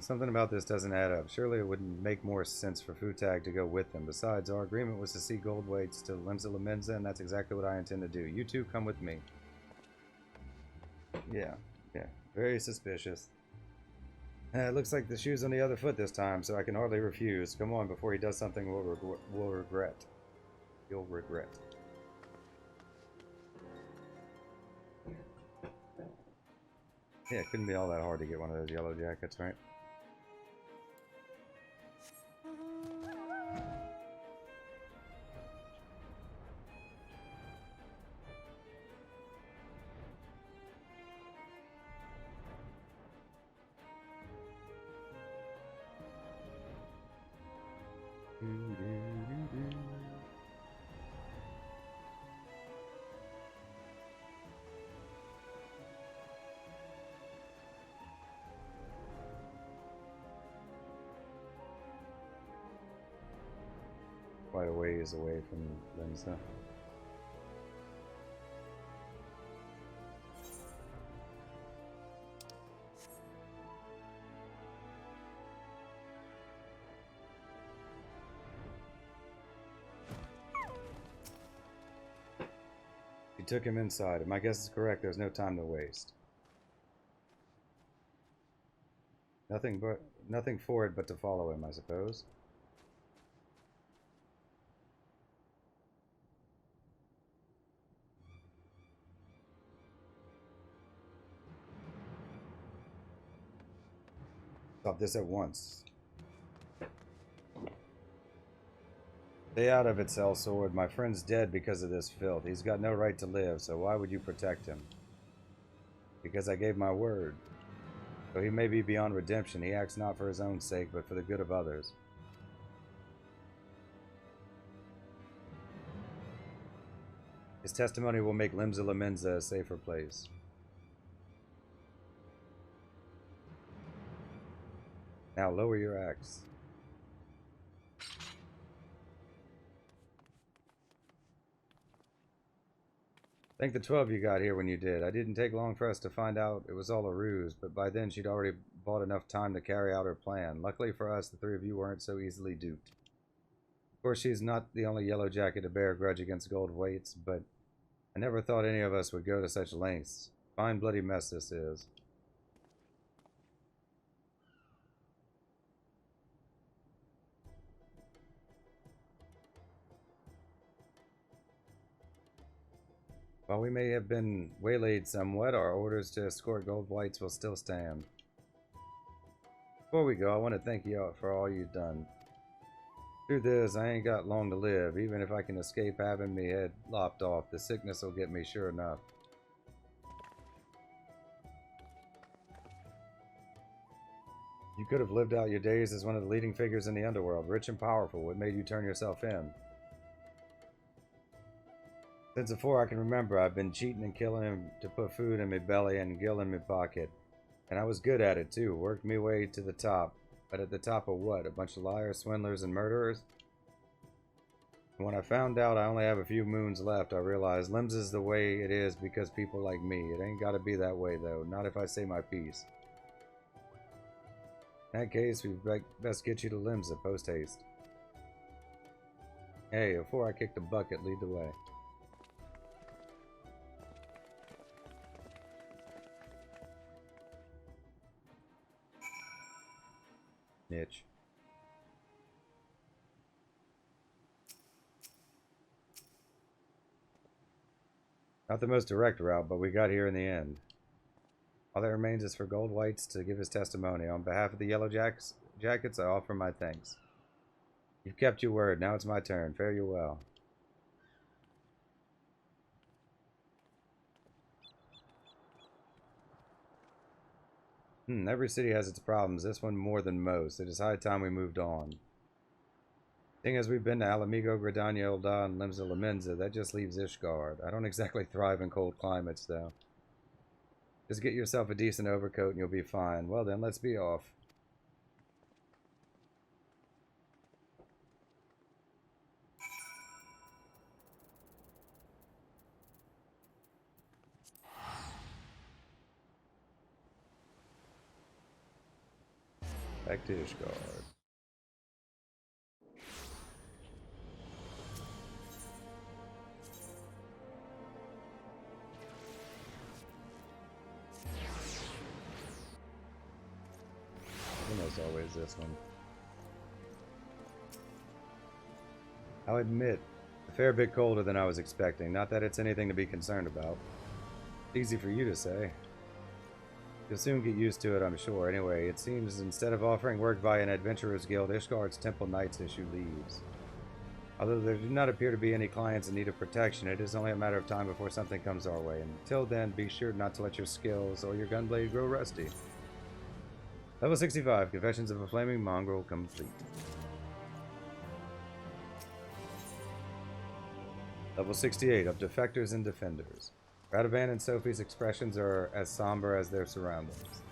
Something about this doesn't add up. Surely it wouldn't make more sense for Futag to go with them. Besides, our agreement was to see gold weights to Limsa Lominsa, and that's exactly what I intend to do. You two come with me. Yeah. Very suspicious. It looks like the shoe's on the other foot this time, so I can hardly refuse. Come on, before he does something we'll regret. You'll regret. Yeah, it couldn't be all that hard to get one of those yellow jackets, right? Quite a ways away from Limsa. He took him inside. If my guess is correct, there's no time to waste. Nothing for it but to follow him, I suppose. Stop this at once. Stay out of it, Sellsword. My friend's dead because of this filth. He's got no right to live, so why would you protect him? Because I gave my word. Though he may be beyond redemption, he acts not for his own sake, but for the good of others. His testimony will make Limsa Lominsa a safer place. Now lower your axe. Thank the 12 you got here when you did. I didn't take long for us to find out it was all a ruse, but by then she'd already bought enough time to carry out her plan. Luckily for us, the three of you weren't so easily duped. Of course, she's not the only yellow jacket to bear a grudge against gold weights, but I never thought any of us would go to such lengths. Fine bloody mess this is. While we may have been waylaid somewhat, our orders to escort gold whites will still stand. Before we go, I want to thank you for all you've done. Truth is, I ain't got long to live. Even if I can escape having me head lopped off, the sickness will get me sure enough. You could have lived out your days as one of the leading figures in the underworld, rich and powerful. What made you turn yourself in? Since before I can remember, I've been cheating and killing him to put food in my belly and gill in my pocket. And I was good at it too, worked me way to the top. But at the top of what? A bunch of liars, swindlers, and murderers? And when I found out I only have a few moons left, I realized Limbs is the way it is because people like me. It ain't gotta be that way though, not if I say my piece. In that case, we best get you to Limbs post haste. Hey, before I kick the bucket, lead the way. Niche. Not the most direct route, but we got here in the end. All that remains is for Gold Whites to give his testimony. On behalf of the Yellow Jackets, I offer my thanks. You've kept your word. Now it's my turn. Fare you well. Every city has its problems. This one more than most. It is high time we moved on. Seeing as we've been to Alamigo, Gridania, Ul'dah, and Limsa Lamenza, that just leaves Ishgard. I don't exactly thrive in cold climates, though. Just get yourself a decent overcoat and you'll be fine. Well then, let's be off. Back to Ishgard. Almost always this one. I'll admit, a fair bit colder than I was expecting. Not that it's anything to be concerned about. Easy for you to say. You'll soon get used to it, I'm sure. Anyway, it seems instead of offering work via an adventurer's guild, Ishgard's Temple Knights issue leaves. Although there do not appear to be any clients in need of protection, it is only a matter of time before something comes our way. Until then, be sure not to let your skills or your gunblade grow rusty. Level 65, Confessions of a Flaming Mongrel complete. Level 68, of Defectors and Defenders. Radovan and Sophie's expressions are as somber as their surroundings.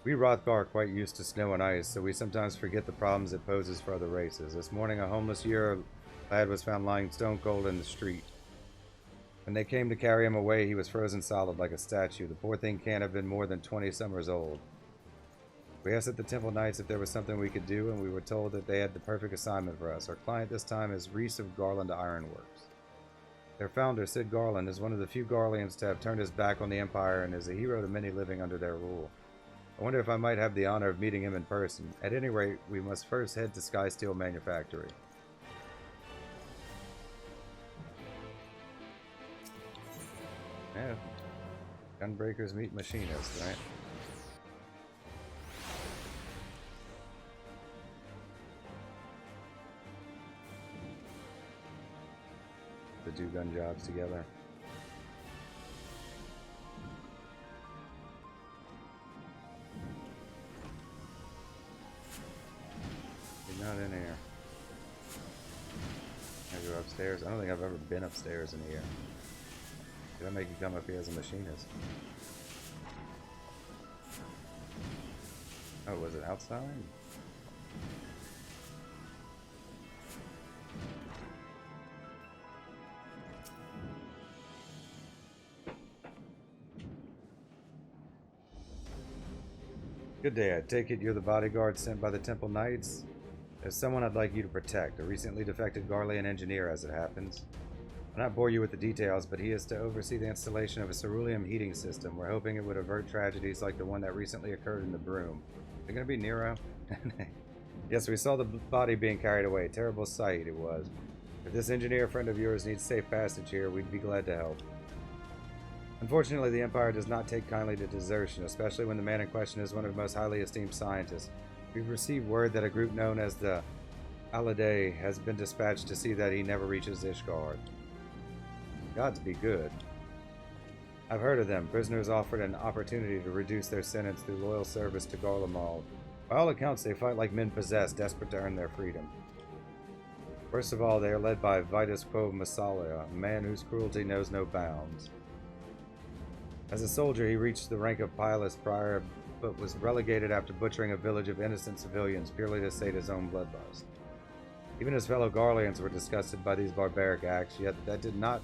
We Rothgar are quite used to snow and ice, so we sometimes forget the problems it poses for other races. This morning, a homeless year lad was found lying stone cold in the street. When they came to carry him away, he was frozen solid like a statue. The poor thing can't have been more than 20 summers old. We asked at the Temple Knights if there was something we could do, and we were told that they had the perfect assignment for us. Our client this time is Reese of Garland Ironworks. Their founder, Sid Garland, is one of the few Garleans to have turned his back on the Empire and is a hero to many living under their rule. I wonder if I might have the honor of meeting him in person. At any rate, we must first head to Sky Steel Manufactory. Yeah. Gunbreakers meet machinists, right? To do gun jobs together. You're not in here. I go upstairs. I don't think I've ever been upstairs in here. Did I make you come up here as a machinist? Oh, was it outside? Good day. I take it you're the bodyguard sent by the Temple Knights? There's someone I'd like you to protect, a recently defected Garlean engineer as it happens. I'll not bore you with the details, but he is to oversee the installation of a ceruleum heating system. We're hoping it would avert tragedies like the one that recently occurred in the Broom. Is it gonna be Nero? Yes, we saw the body being carried away. Terrible sight it was. If this engineer friend of yours needs safe passage here, we'd be glad to help. Unfortunately, the Empire does not take kindly to desertion, especially when the man in question is one of the most highly esteemed scientists. We've received word that a group known as the Alade has been dispatched to see that he never reaches Ishgard. Gods be good. I've heard of them. Prisoners offered an opportunity to reduce their sentence through loyal service to Garlemald. By all accounts, they fight like men possessed, desperate to earn their freedom. First of all, they are led by Vitus Quo Massalia, a man whose cruelty knows no bounds. As a soldier, he reached the rank of Pilus Prior, but was relegated after butchering a village of innocent civilians purely to sate his own bloodlust. Even his fellow Garleans were disgusted by these barbaric acts, yet that did not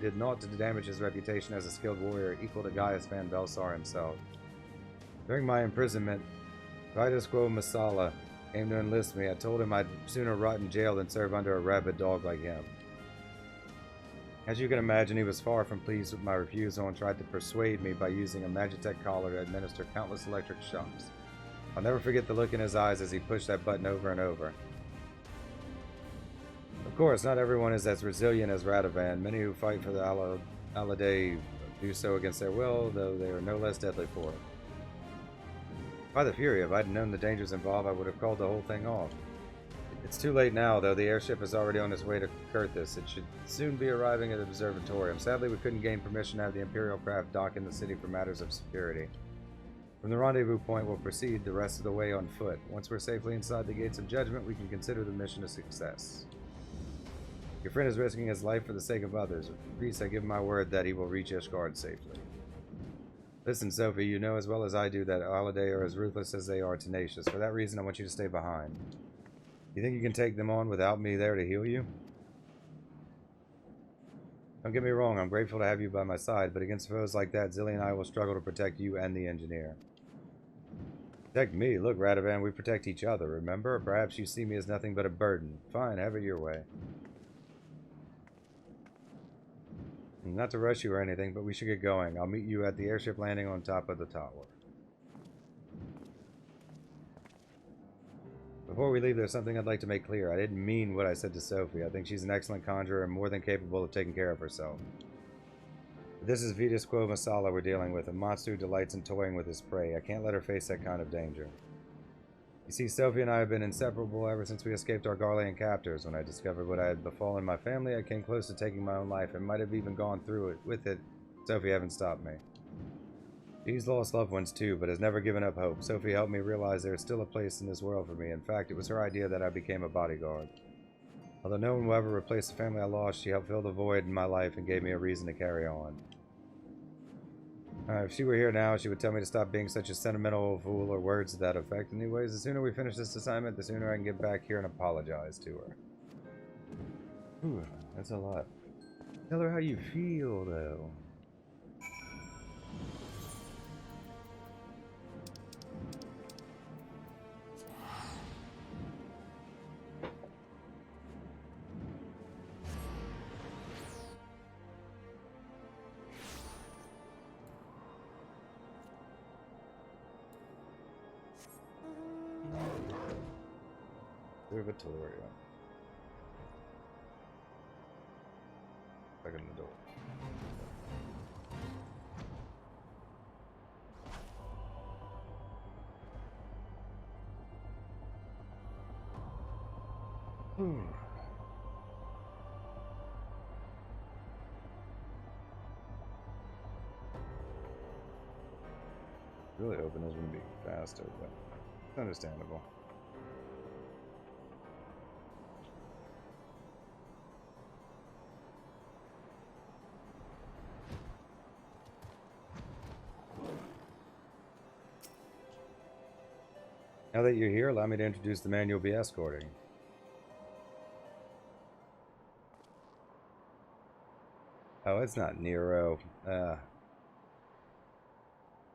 to damage his reputation as a skilled warrior equal to Gaius Van Belsar himself. During my imprisonment, Vitus Quo Massalia came to enlist me. I told him I'd sooner rot in jail than serve under a rabid dog like him. As you can imagine, he was far from pleased with my refusal and tried to persuade me by using a Magitech collar to administer countless electric shocks. I'll never forget the look in his eyes as he pushed that button over and over. Of course, not everyone is as resilient as Radovan. Many who fight for the Alade do so against their will, though they are no less deadly for it. By the Fury, if I'd known the dangers involved, I would have called the whole thing off. It's too late now, though. The airship is already on its way to Kurthus. It should soon be arriving at the observatorium. Sadly, we couldn't gain permission to have the Imperial craft dock in the city for matters of security. From the rendezvous point, we'll proceed the rest of the way on foot. Once we're safely inside the Gates of Judgment, we can consider the mission a success. Your friend is risking his life for the sake of others. With peace, I give my word that he will reach Ishgard safely. Listen, Sophie, you know as well as I do that Alade are as ruthless as they are tenacious. For that reason, I want you to stay behind. You think you can take them on without me there to heal you? Don't get me wrong, I'm grateful to have you by my side, but against foes like that, Zilly and I will struggle to protect you and the engineer. Protect me? Look, Radovan, we protect each other, remember? Or perhaps you see me as nothing but a burden. Fine, have it your way. Not to rush you or anything, but we should get going. I'll meet you at the airship landing on top of the tower. Before we leave, there's something I'd like to make clear. I didn't mean what I said to Sophie. I think she's an excellent conjurer and more than capable of taking care of herself. But this is Vitus Quo Massalia we're dealing with, a monster who delights in toying with his prey. I can't let her face that kind of danger. You see, Sophie and I have been inseparable ever since we escaped our Garlean captors. When I discovered what had befallen my family, I came close to taking my own life and might have even gone through it with it. Sophie haven't stopped me. She's lost loved ones too, but has never given up hope. Sophie helped me realize there is still a place in this world for me. In fact, it was her idea that I became a bodyguard. Although no one will ever replace the family I lost, she helped fill the void in my life and gave me a reason to carry on. If she were here now, she would tell me to stop being such a sentimental fool or words to that effect. Anyways, the sooner we finish this assignment, the sooner I can get back here and apologize to her. Whew, that's a lot. Tell her how you feel, though. Observatoria. Back in the door. Really hoping this wouldn't be faster, but it's understandable. Now that you're here, allow me to introduce the man you'll be escorting. Oh, it's not Nero.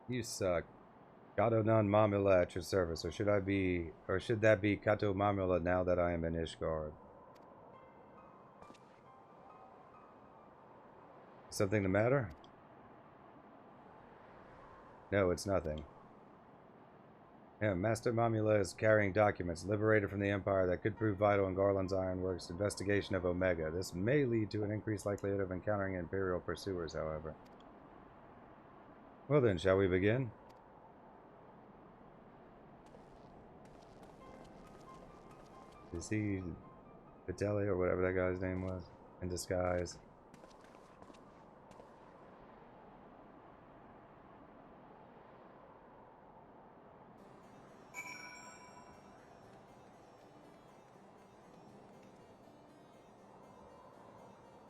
You suck. Kato non Mamula at your service, or should that be Kato Mamula now that I am in Ishgard? Something the matter? No, it's nothing. Yeah, Master Mamula is carrying documents liberated from the Empire that could prove vital in Garland's Ironworks investigation of Omega. This may lead to an increased likelihood of encountering Imperial pursuers, however. Well then, shall we begin? Is he Vitelli or whatever that guy's name was? In disguise.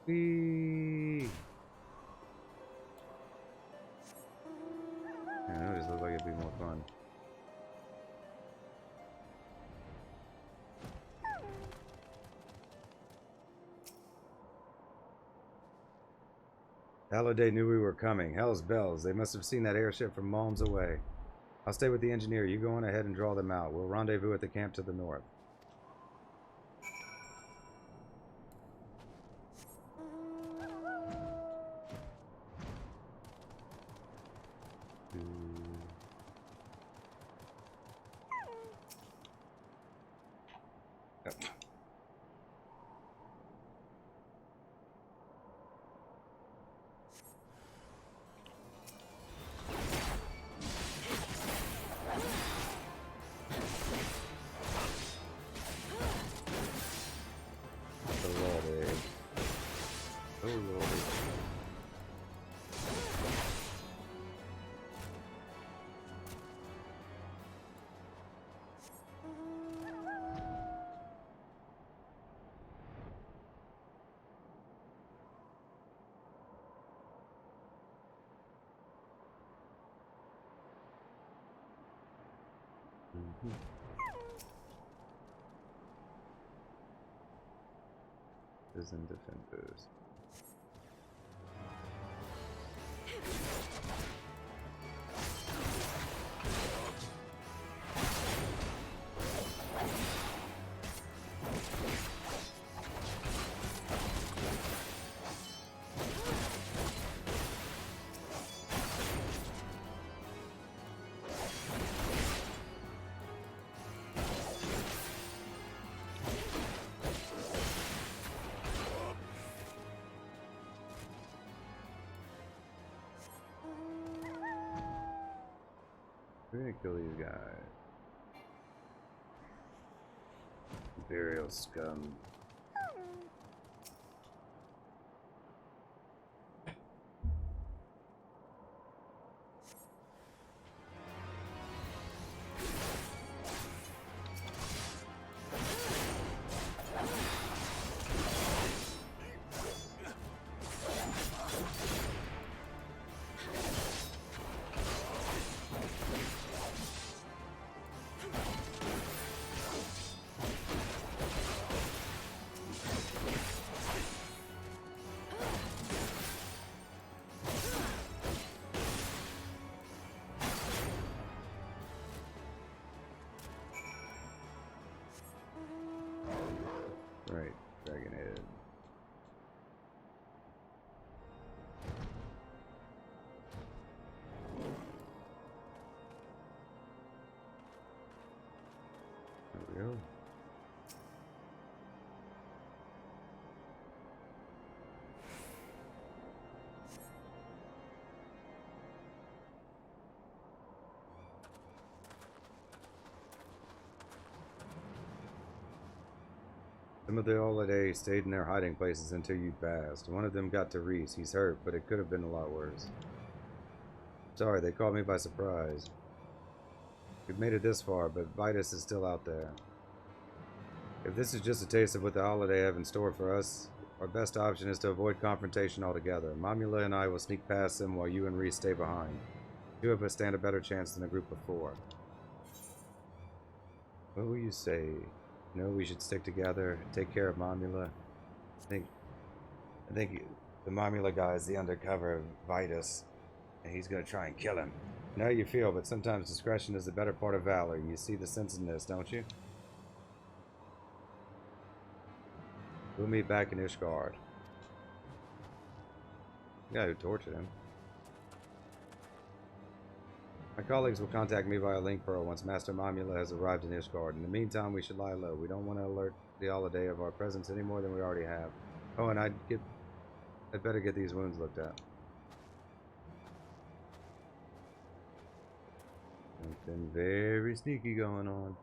Whee! Yeah, that just looks like it'd be more fun. Halliday knew we were coming. Hell's bells. They must have seen that airship from miles away. I'll stay with the engineer. You go on ahead and draw them out. We'll rendezvous at the camp to the north. Yep. And defenders. We're gonna kill these guys. Imperial scum. Right, Dragonhead. There we go. Some of the Holiday stayed in their hiding places until you passed. One of them got to Reese. He's hurt, but it could have been a lot worse. Sorry, they caught me by surprise. We've made it this far, but Vitus is still out there. If this is just a taste of what the Holiday have in store for us, our best option is to avoid confrontation altogether. Mamula and I will sneak past them while you and Reese stay behind. Two of us stand a better chance than a group of four. What will you say? No, we should stick together, take care of Mamula. I think the Mamula guy is the undercover of Vitus, and he's gonna try and kill him. I know how you feel, but sometimes discretion is the better part of valor. You see the sense in this, don't you? We'll meet back in Ishgard. The guy who tortured him. My colleagues will contact me via link pearl once Master Mamula has arrived in Ishgard. In the meantime, we should lie low. We don't want to alert the Holiday of our presence any more than we already have. Oh, and I'd better get these wounds looked at. Something very sneaky going on.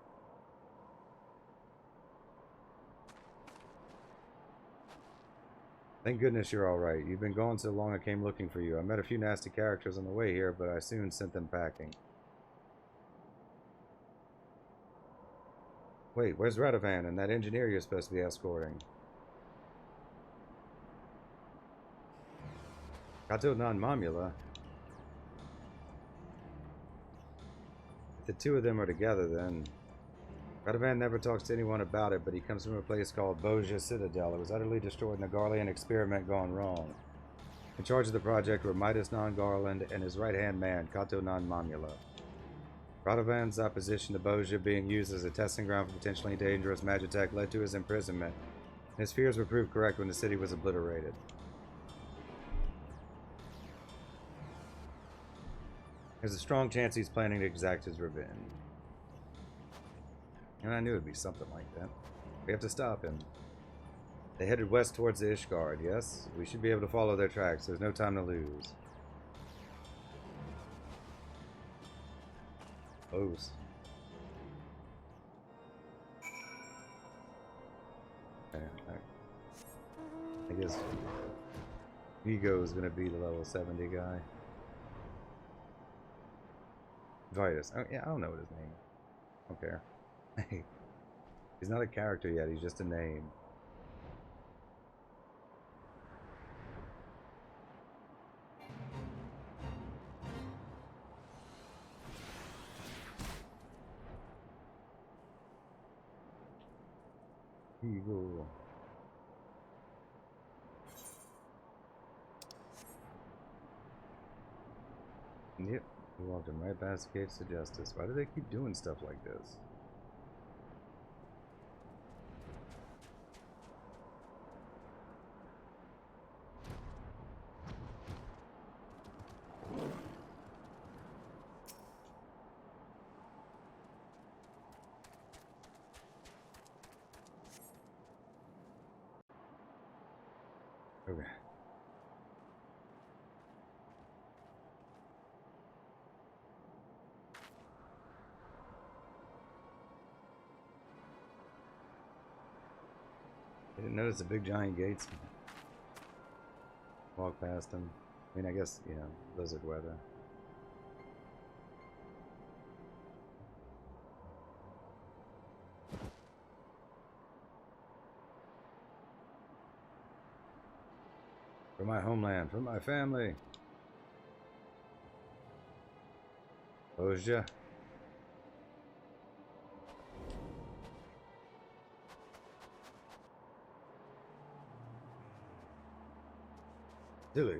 Thank goodness you're alright. You've been gone so long I came looking for you. I met a few nasty characters on the way here, but I soon sent them packing. Wait, where's Radovan and that engineer you're supposed to be escorting? Kato non Mamula? If the two of them are together, then... Radovan never talks to anyone about it, but he comes from a place called Bozja Citadel. It was utterly destroyed in a Garlean experiment gone wrong. In charge of the project were Midas non Garland and his right-hand man, Kato non Mamula. Radovan's opposition to Bozja being used as a testing ground for potentially dangerous magitech led to his imprisonment. His fears were proved correct when the city was obliterated. There's a strong chance he's planning to exact his revenge. And I knew it'd be something like that. We have to stop him. They headed west towards the Ishgard, yes? We should be able to follow their tracks. There's no time to lose. Close. Okay, I guess Vigo is going to be the level 70 guy. Vitus. Oh, yeah, I don't know what his name is. I don't care. He's not a character yet, he's just a name. Here you go. Yep, we walked him right past the gates to justice. Why do they keep doing stuff like this? Okay. I didn't notice the big giant gates. Walk past them. I mean, I guess, you know, blizzard weather. For my homeland, for my family. Bozja. Dilly.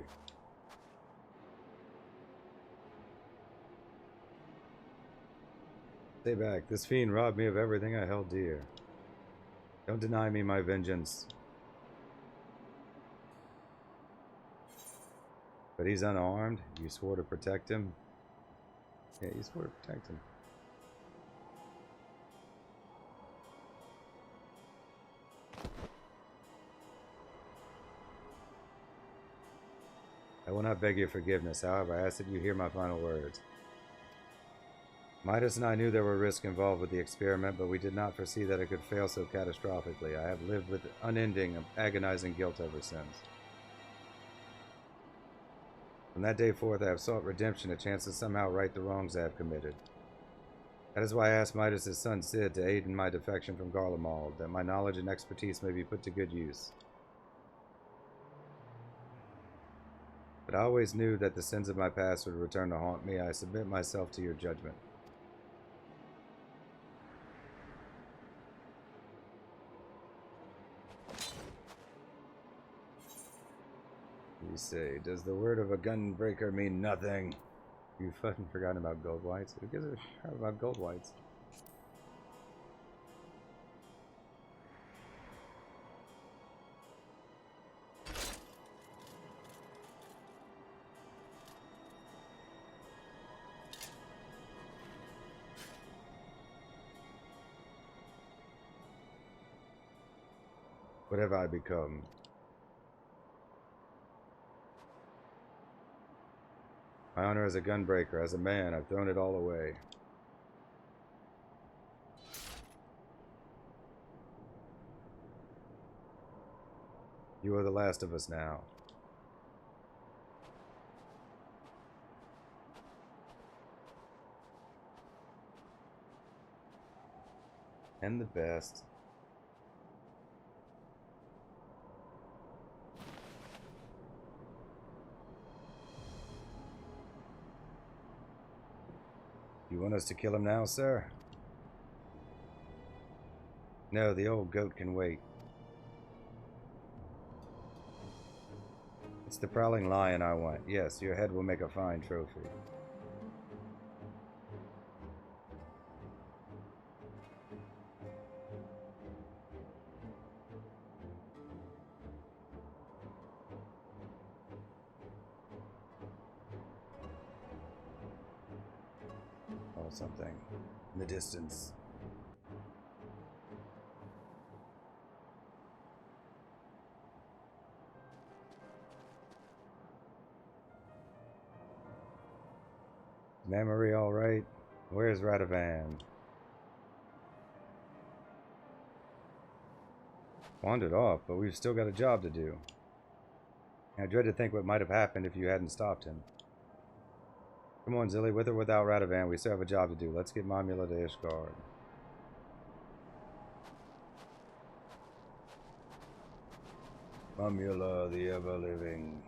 Stay back. This fiend robbed me of everything I held dear. Don't deny me my vengeance. But he's unarmed. You swore to protect him. Yeah, you swore to protect him. I will not beg your forgiveness. However, I ask that you hear my final words. Midas and I knew there were risks involved with the experiment, but we did not foresee that it could fail so catastrophically. I have lived with unending, agonizing guilt ever since. From that day forth, I have sought redemption, a chance to somehow right the wrongs I have committed. That is why I asked Midas' son Sid to aid in my defection from Garlemald, that my knowledge and expertise may be put to good use. But I always knew that the sins of my past would return to haunt me. I submit myself to your judgment. You say, does the word of a gunbreaker mean nothing? You've fucking forgotten about gold whites. Who gives a shit about gold whites? What have I become? My honor as a gunbreaker, as a man, I've thrown it all away. You are the last of us now. And the best. You want us to kill him now, sir? No, the old goat can wait. It's the prowling lion I want. Yes, your head will make a fine trophy. Oh, something in the distance. Memory all right? Where's Radovan? Wandered off, but we've still got a job to do. I dread to think what might have happened if you hadn't stopped him. Come on, Zilly, with or without Radovan, we still have a job to do. Let's get Momula to Ishgard. Momula, the ever-living.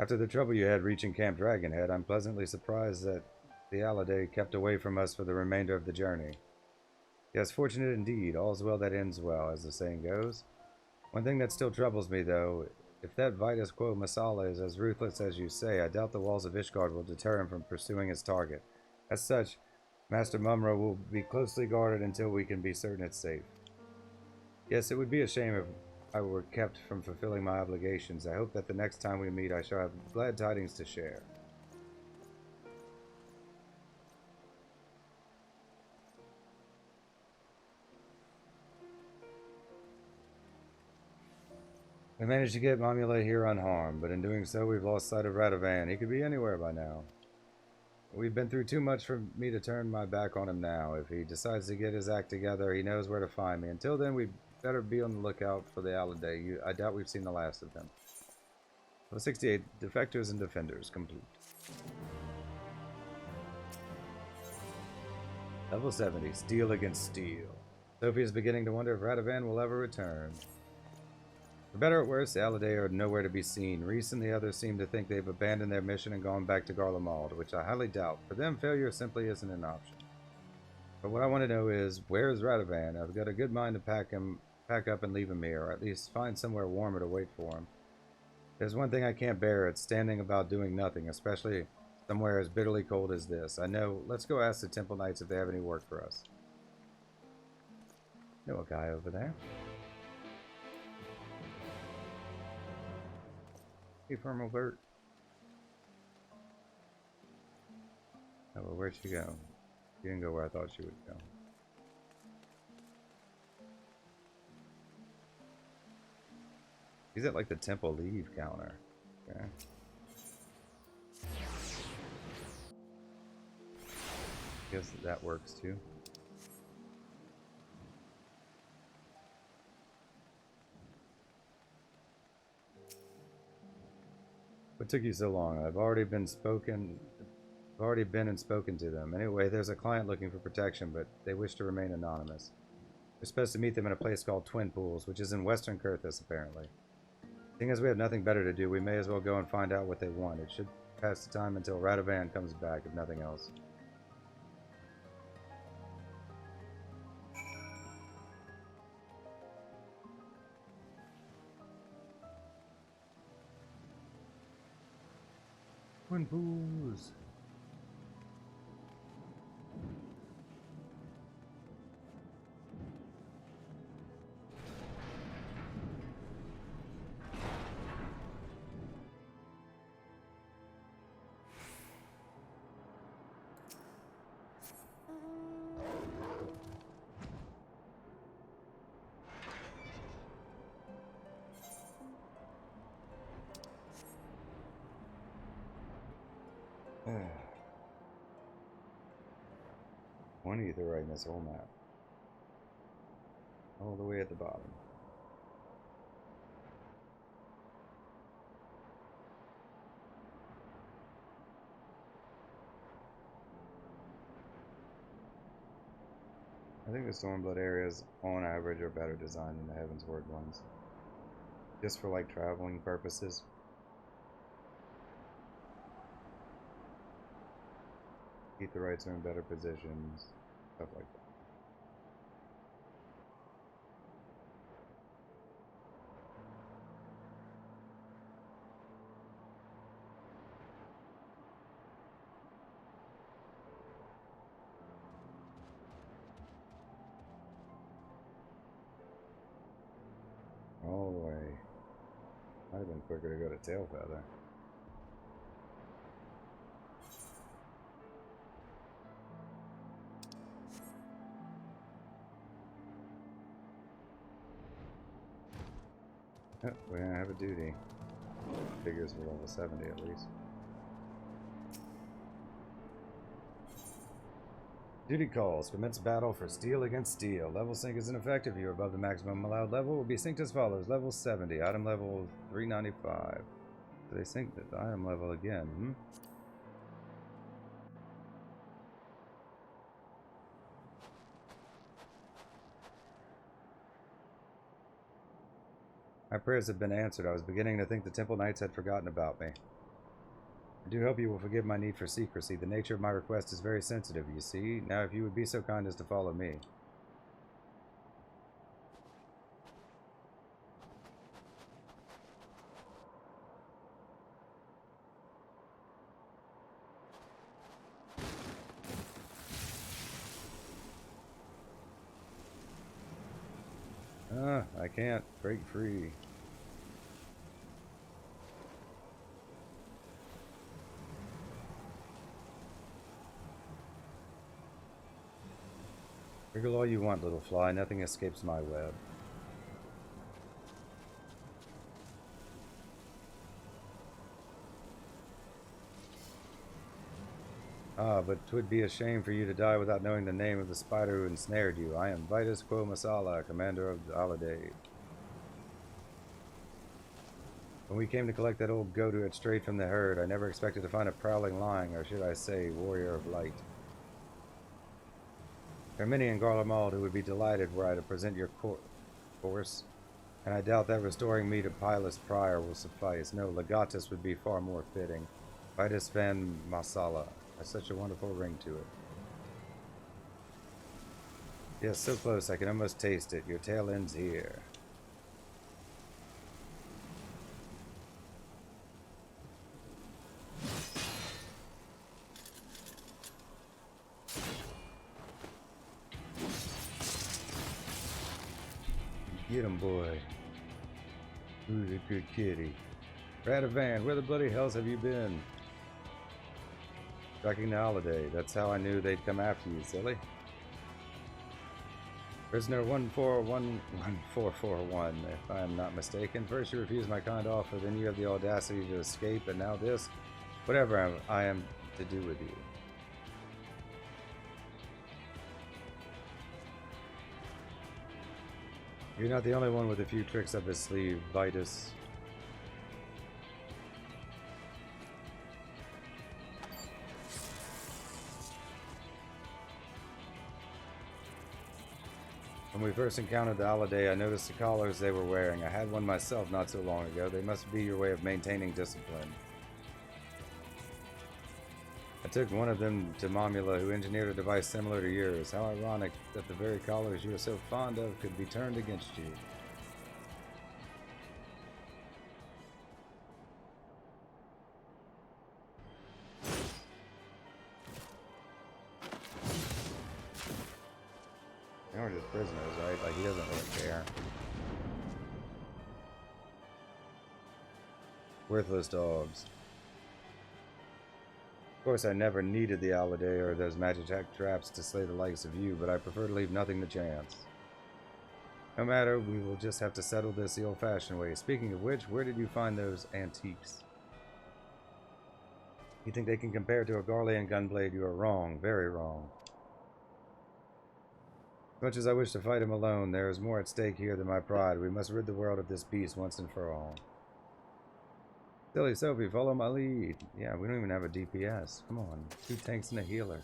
After the trouble you had reaching Camp Dragonhead, I'm pleasantly surprised that the Aladay kept away from us for the remainder of the journey. Yes, fortunate indeed. All's well that ends well, as the saying goes. One thing that still troubles me, though, if that Vitus Quo Masala is as ruthless as you say, I doubt the walls of Ishgard will deter him from pursuing his target. As such, Master Mumra will be closely guarded until we can be certain it's safe. Yes, it would be a shame if I were kept from fulfilling my obligations. I hope that the next time we meet I shall have glad tidings to share. We managed to get Momula here unharmed, but in doing so we've lost sight of Radovan. He could be anywhere by now. We've been through too much for me to turn my back on him now. If he decides to get his act together, he knows where to find me. Until then, we better be on the lookout for the Aladay. I doubt we've seen the last of them. Level 68, Defectors and Defenders, complete. Level 70, Steel against Steel. Sophie is beginning to wonder if Radovan will ever return. For better or worse, the Aladay are nowhere to be seen. Reese and the others seem to think they've abandoned their mission and gone back to Garlemald, which I highly doubt. For them, failure simply isn't an option. But what I want to know is, where is Radovan? I've got a good mind to pack up and leave him here, or at least find somewhere warmer to wait for him. There's one thing I can't bear, it's standing about doing nothing, especially somewhere as bitterly cold as this. I know, let's go ask the Temple Knights if they have any work for us. Know a guy over there. Hey, Firmalbert. Oh, well, where'd she go? She didn't go where I thought she would go. He's at like the temple leave counter. Okay. Guess that works too. What took you so long? I've already been and spoken to them. Anyway, there's a client looking for protection, but they wish to remain anonymous. We're supposed to meet them in a place called Twin Pools, which is in Western Kurthus, apparently. Seeing as we have nothing better to do, we may as well go and find out what they want. It should pass the time until Radovan comes back, if nothing else. Twin pools. One ether right in this whole map. All the way at the bottom. I think the Stormblood areas, on average, are better designed than the Heavensward ones. Just for, like, traveling purposes. Aetherites are in better positions. Stuff like that. All the way. Might have been quicker to go to Tailfeather. Oh, we don't have a duty. Figures for level 70 at least. Duty calls. Commence battle for steel against steel. Level sync is ineffective. You are above the maximum allowed level. Will be synced as follows. Level 70. Item level 395. So they synced the item level again. My prayers have been answered. I was beginning to think the Temple Knights had forgotten about me. I do hope you will forgive my need for secrecy. The nature of my request is very sensitive, you see. Now, if you would be so kind as to follow me. I can't break free. Wriggle all you want, little fly. Nothing escapes my web. But 'twould be a shame for you to die without knowing the name of the spider who ensnared you. I am Vitus Quo Masala, commander of the Alade. When we came to collect that old goat who had strayed from the herd, I never expected to find a prowling lion, or should I say, warrior of light. There are many in Garlemald who would be delighted were I to present your course, and I doubt that restoring me to Pilus Prior will suffice. No, Legatus would be far more fitting. Vitus Van Masala has such a wonderful ring to it. Yes, so close I can almost taste it. Your tail ends here. Get him, boy. Who's a good kitty? Radovan, where the bloody hells have you been? Tracking the holiday. That's how I knew they'd come after you, silly. Prisoner 1441, if I am not mistaken. First you refused my kind offer, then you have the audacity to escape, and now this? Whatever I am to do with you. You're not the only one with a few tricks up his sleeve, Vitus. When we first encountered the Alade, I noticed the collars they were wearing. I had one myself not so long ago. They must be your way of maintaining discipline. I took one of them to Momula, who engineered a device similar to yours. How ironic that the very collars you are so fond of could be turned against you. Or just prisoners, right? Like, he doesn't really care. Worthless dogs. Of course, I never needed the Alliday or those magic traps to slay the likes of you, but I prefer to leave nothing to chance. No matter, we will just have to settle this the old-fashioned way. Speaking of which, where did you find those antiques? You think they can compare to a Garlean gunblade? You are wrong. Very wrong. As much as I wish to fight him alone, there is more at stake here than my pride. We must rid the world of this beast once and for all. Silly Sophie, follow my lead. Yeah, we don't even have a DPS. Come on. 2 tanks and a healer.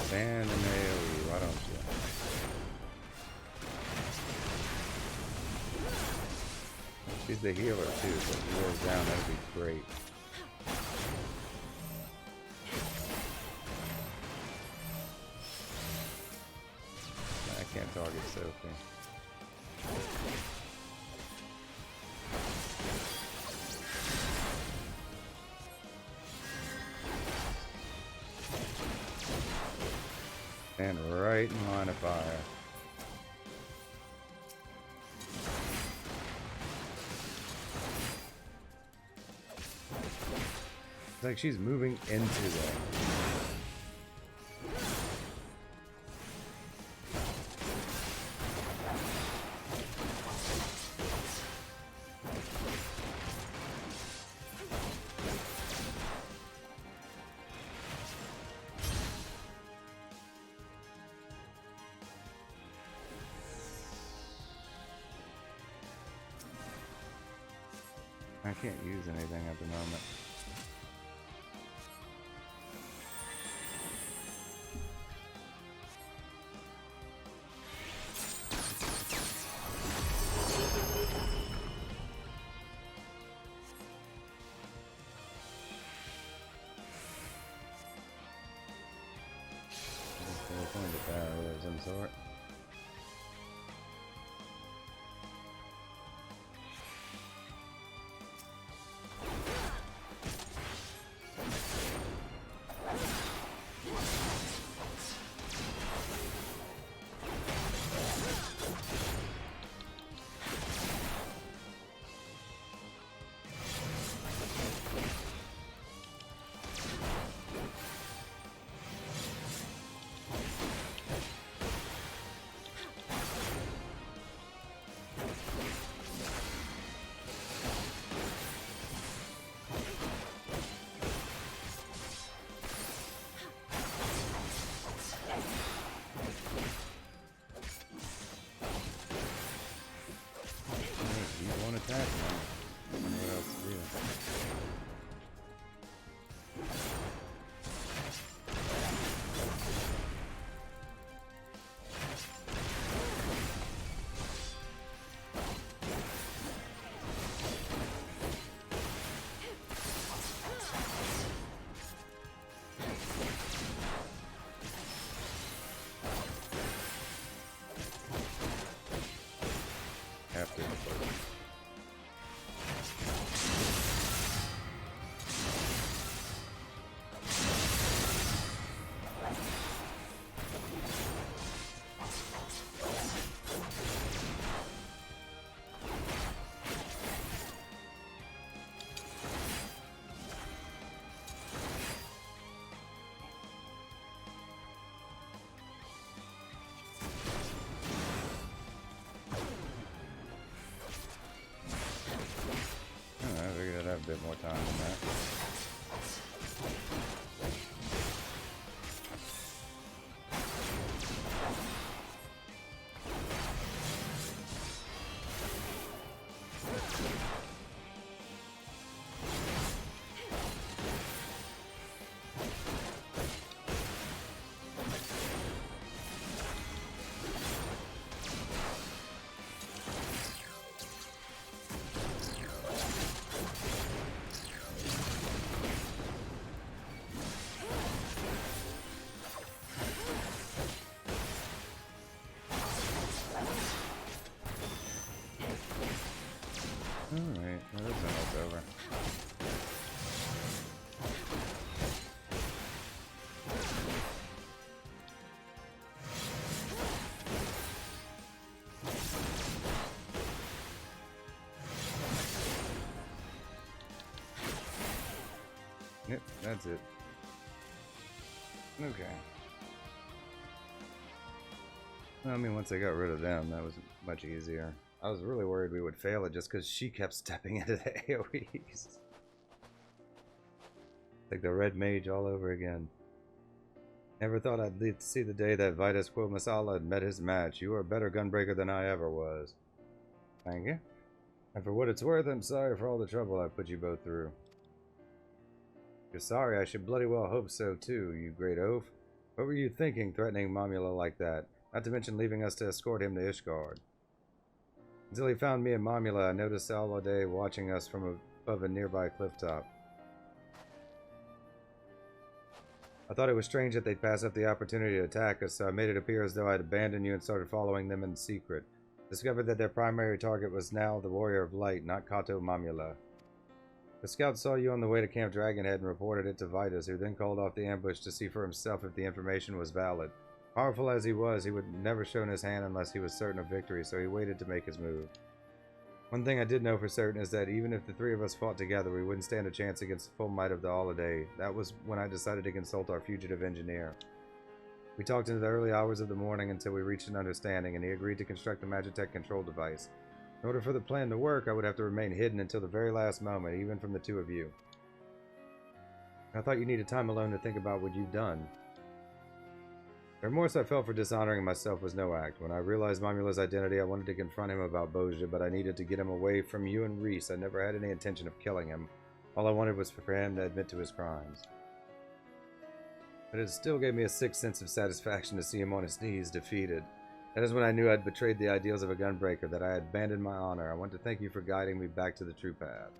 Stand in the AoE, why don't you? She's the healer too, so if he goes down, that'd be great. I can't target Sophie. And right in line of fire. It's like she's moving into them. I can't use anything at the moment. We'll find a barrel of some sort. Yep, that's it. Okay. I mean, once I got rid of them, that was much easier. I was really worried we would fail it just because she kept stepping into the AoEs. Like the red mage all over again. Never thought I'd live to see the day that Vitus Quo Masala had met his match. You are a better gunbreaker than I ever was. Thank you. And for what it's worth, I'm sorry for all the trouble I put you both through. You're sorry, I should bloody well hope so too, you great oaf. What were you thinking, threatening Mamula like that? Not to mention leaving us to escort him to Ishgard. Until he found me and Mamula, I noticed Alade watching us from above a nearby clifftop. I thought it was strange that they'd pass up the opportunity to attack us, so I made it appear as though I'd abandoned you and started following them in secret. Discovered that their primary target was now the Warrior of Light, not Kato Mamula. The scout saw you on the way to Camp Dragonhead and reported it to Vitus, who then called off the ambush to see for himself if the information was valid. Powerful as he was, he would never show his hand unless he was certain of victory, so he waited to make his move. One thing I did know for certain is that even if the three of us fought together, we wouldn't stand a chance against the full might of the Holiday. That was when I decided to consult our fugitive engineer. We talked into the early hours of the morning until we reached an understanding, and he agreed to construct a Magitech control device. In order for the plan to work, I would have to remain hidden until the very last moment, even from the two of you. I thought you needed time alone to think about what you've done. The remorse I felt for dishonoring myself was no act. When I realized Mamula's identity, I wanted to confront him about Bozja, but I needed to get him away from you and Reese. I never had any intention of killing him. All I wanted was for him to admit to his crimes. But it still gave me a sick sense of satisfaction to see him on his knees, defeated. That is when I knew I'd betrayed the ideals of a gunbreaker, that I had abandoned my honor. I want to thank you for guiding me back to the true path.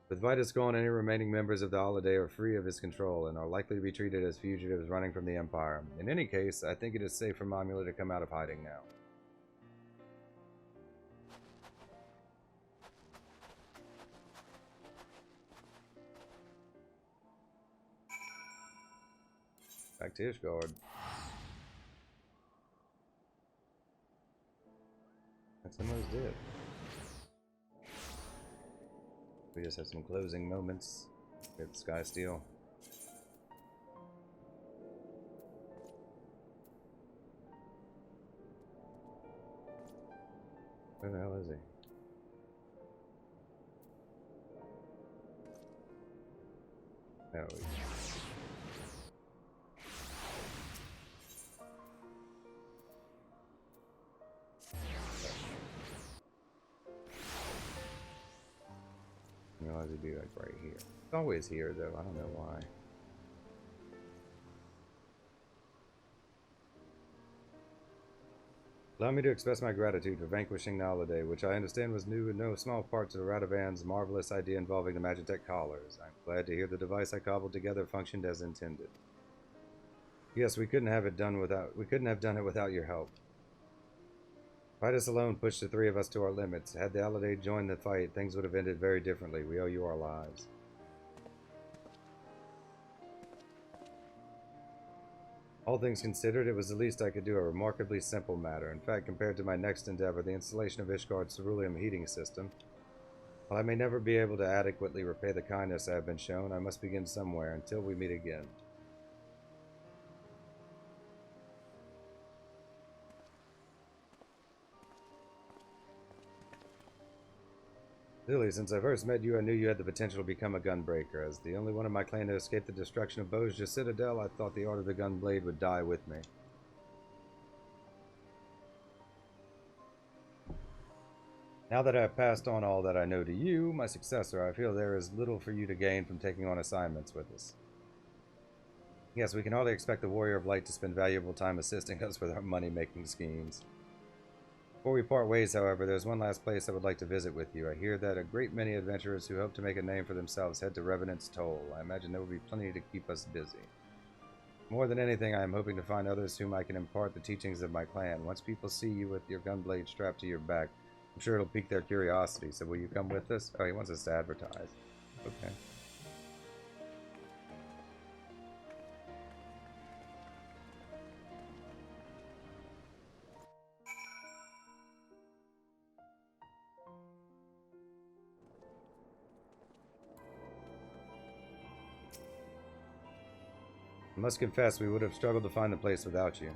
With Vitus gone, any remaining members of the Holiday are free of his control and are likely to be treated as fugitives running from the Empire. In any case, I think it is safe for Mamula to come out of hiding now. Back to Ishgard. That's almost it. We just have some closing moments. Get Sky Steel. Where the hell is he? There we go. I realize he'd be like right here. It's always here though, I don't know why. Allow me to express my gratitude for vanquishing the Holiday, which I understand was due in no small part to the Radovan's marvelous idea involving the Magitech collars. I'm glad to hear the device I cobbled together functioned as intended. Yes, we couldn't have done it without your help. Vitus alone pushed the three of us to our limits. Had the Holiday joined the fight, things would have ended very differently. We owe you our lives. All things considered, it was the least I could do, a remarkably simple matter. In fact, compared to my next endeavor, the installation of Ishgard's ceruleum heating system, while I may never be able to adequately repay the kindness I have been shown, I must begin somewhere until we meet again. Lily, since I first met you, I knew you had the potential to become a gunbreaker. As the only one of my clan to escape the destruction of Bozja Citadel, I thought the art of the gunblade would die with me. Now that I have passed on all that I know to you, my successor, I feel there is little for you to gain from taking on assignments with us. Yes, we can hardly expect the Warrior of Light to spend valuable time assisting us with our money-making schemes. Before we part ways, however, there's one last place I would like to visit with you. I hear that a great many adventurers who hope to make a name for themselves head to Revenant's Toll. I imagine there will be plenty to keep us busy. More than anything, I am hoping to find others whom I can impart the teachings of my clan. Once people see you with your gunblade strapped to your back, I'm sure it'll pique their curiosity. So will you come with us? Oh, he wants us to advertise. Okay. I must confess, we would have struggled to find the place without you.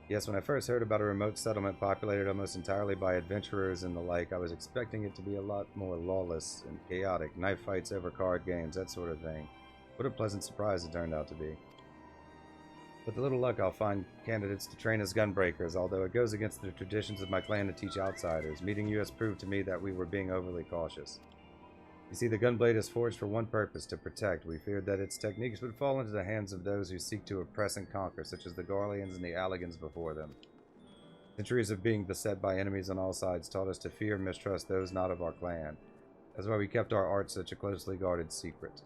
Yes, when I first heard about a remote settlement populated almost entirely by adventurers and the like, I was expecting it to be a lot more lawless and chaotic, knife fights over card games, that sort of thing. What a pleasant surprise it turned out to be. With a little luck, I'll find candidates to train as gunbreakers, although it goes against the traditions of my clan to teach outsiders. Meeting you has proved to me that we were being overly cautious. You see, the gunblade is forged for one purpose, to protect. We feared that its techniques would fall into the hands of those who seek to oppress and conquer, such as the Garleans and the Alligans before them. Centuries of being beset by enemies on all sides taught us to fear and mistrust those not of our clan. That's why we kept our art such a closely guarded secret.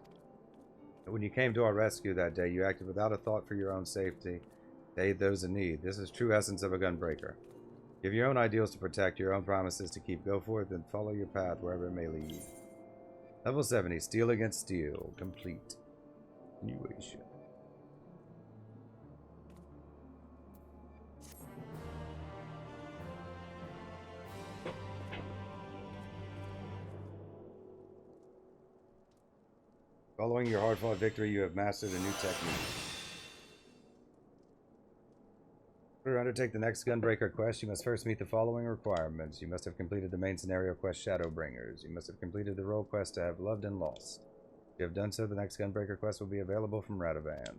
But when you came to our rescue that day, you acted without a thought for your own safety, to aid those in need. This is true essence of a gunbreaker. You have your own ideals to protect, your own promises to keep. Go forth and follow your path wherever it may lead. Level 70, Steel Against Steel, complete. Continuation. Following your hard-fought victory, you have mastered a new technique. To undertake the next Gunbreaker quest, you must first meet the following requirements. You must have completed the main scenario quest, Shadowbringers. You must have completed the role quest to have loved and lost. If you have done so, the next Gunbreaker quest will be available from Radovan.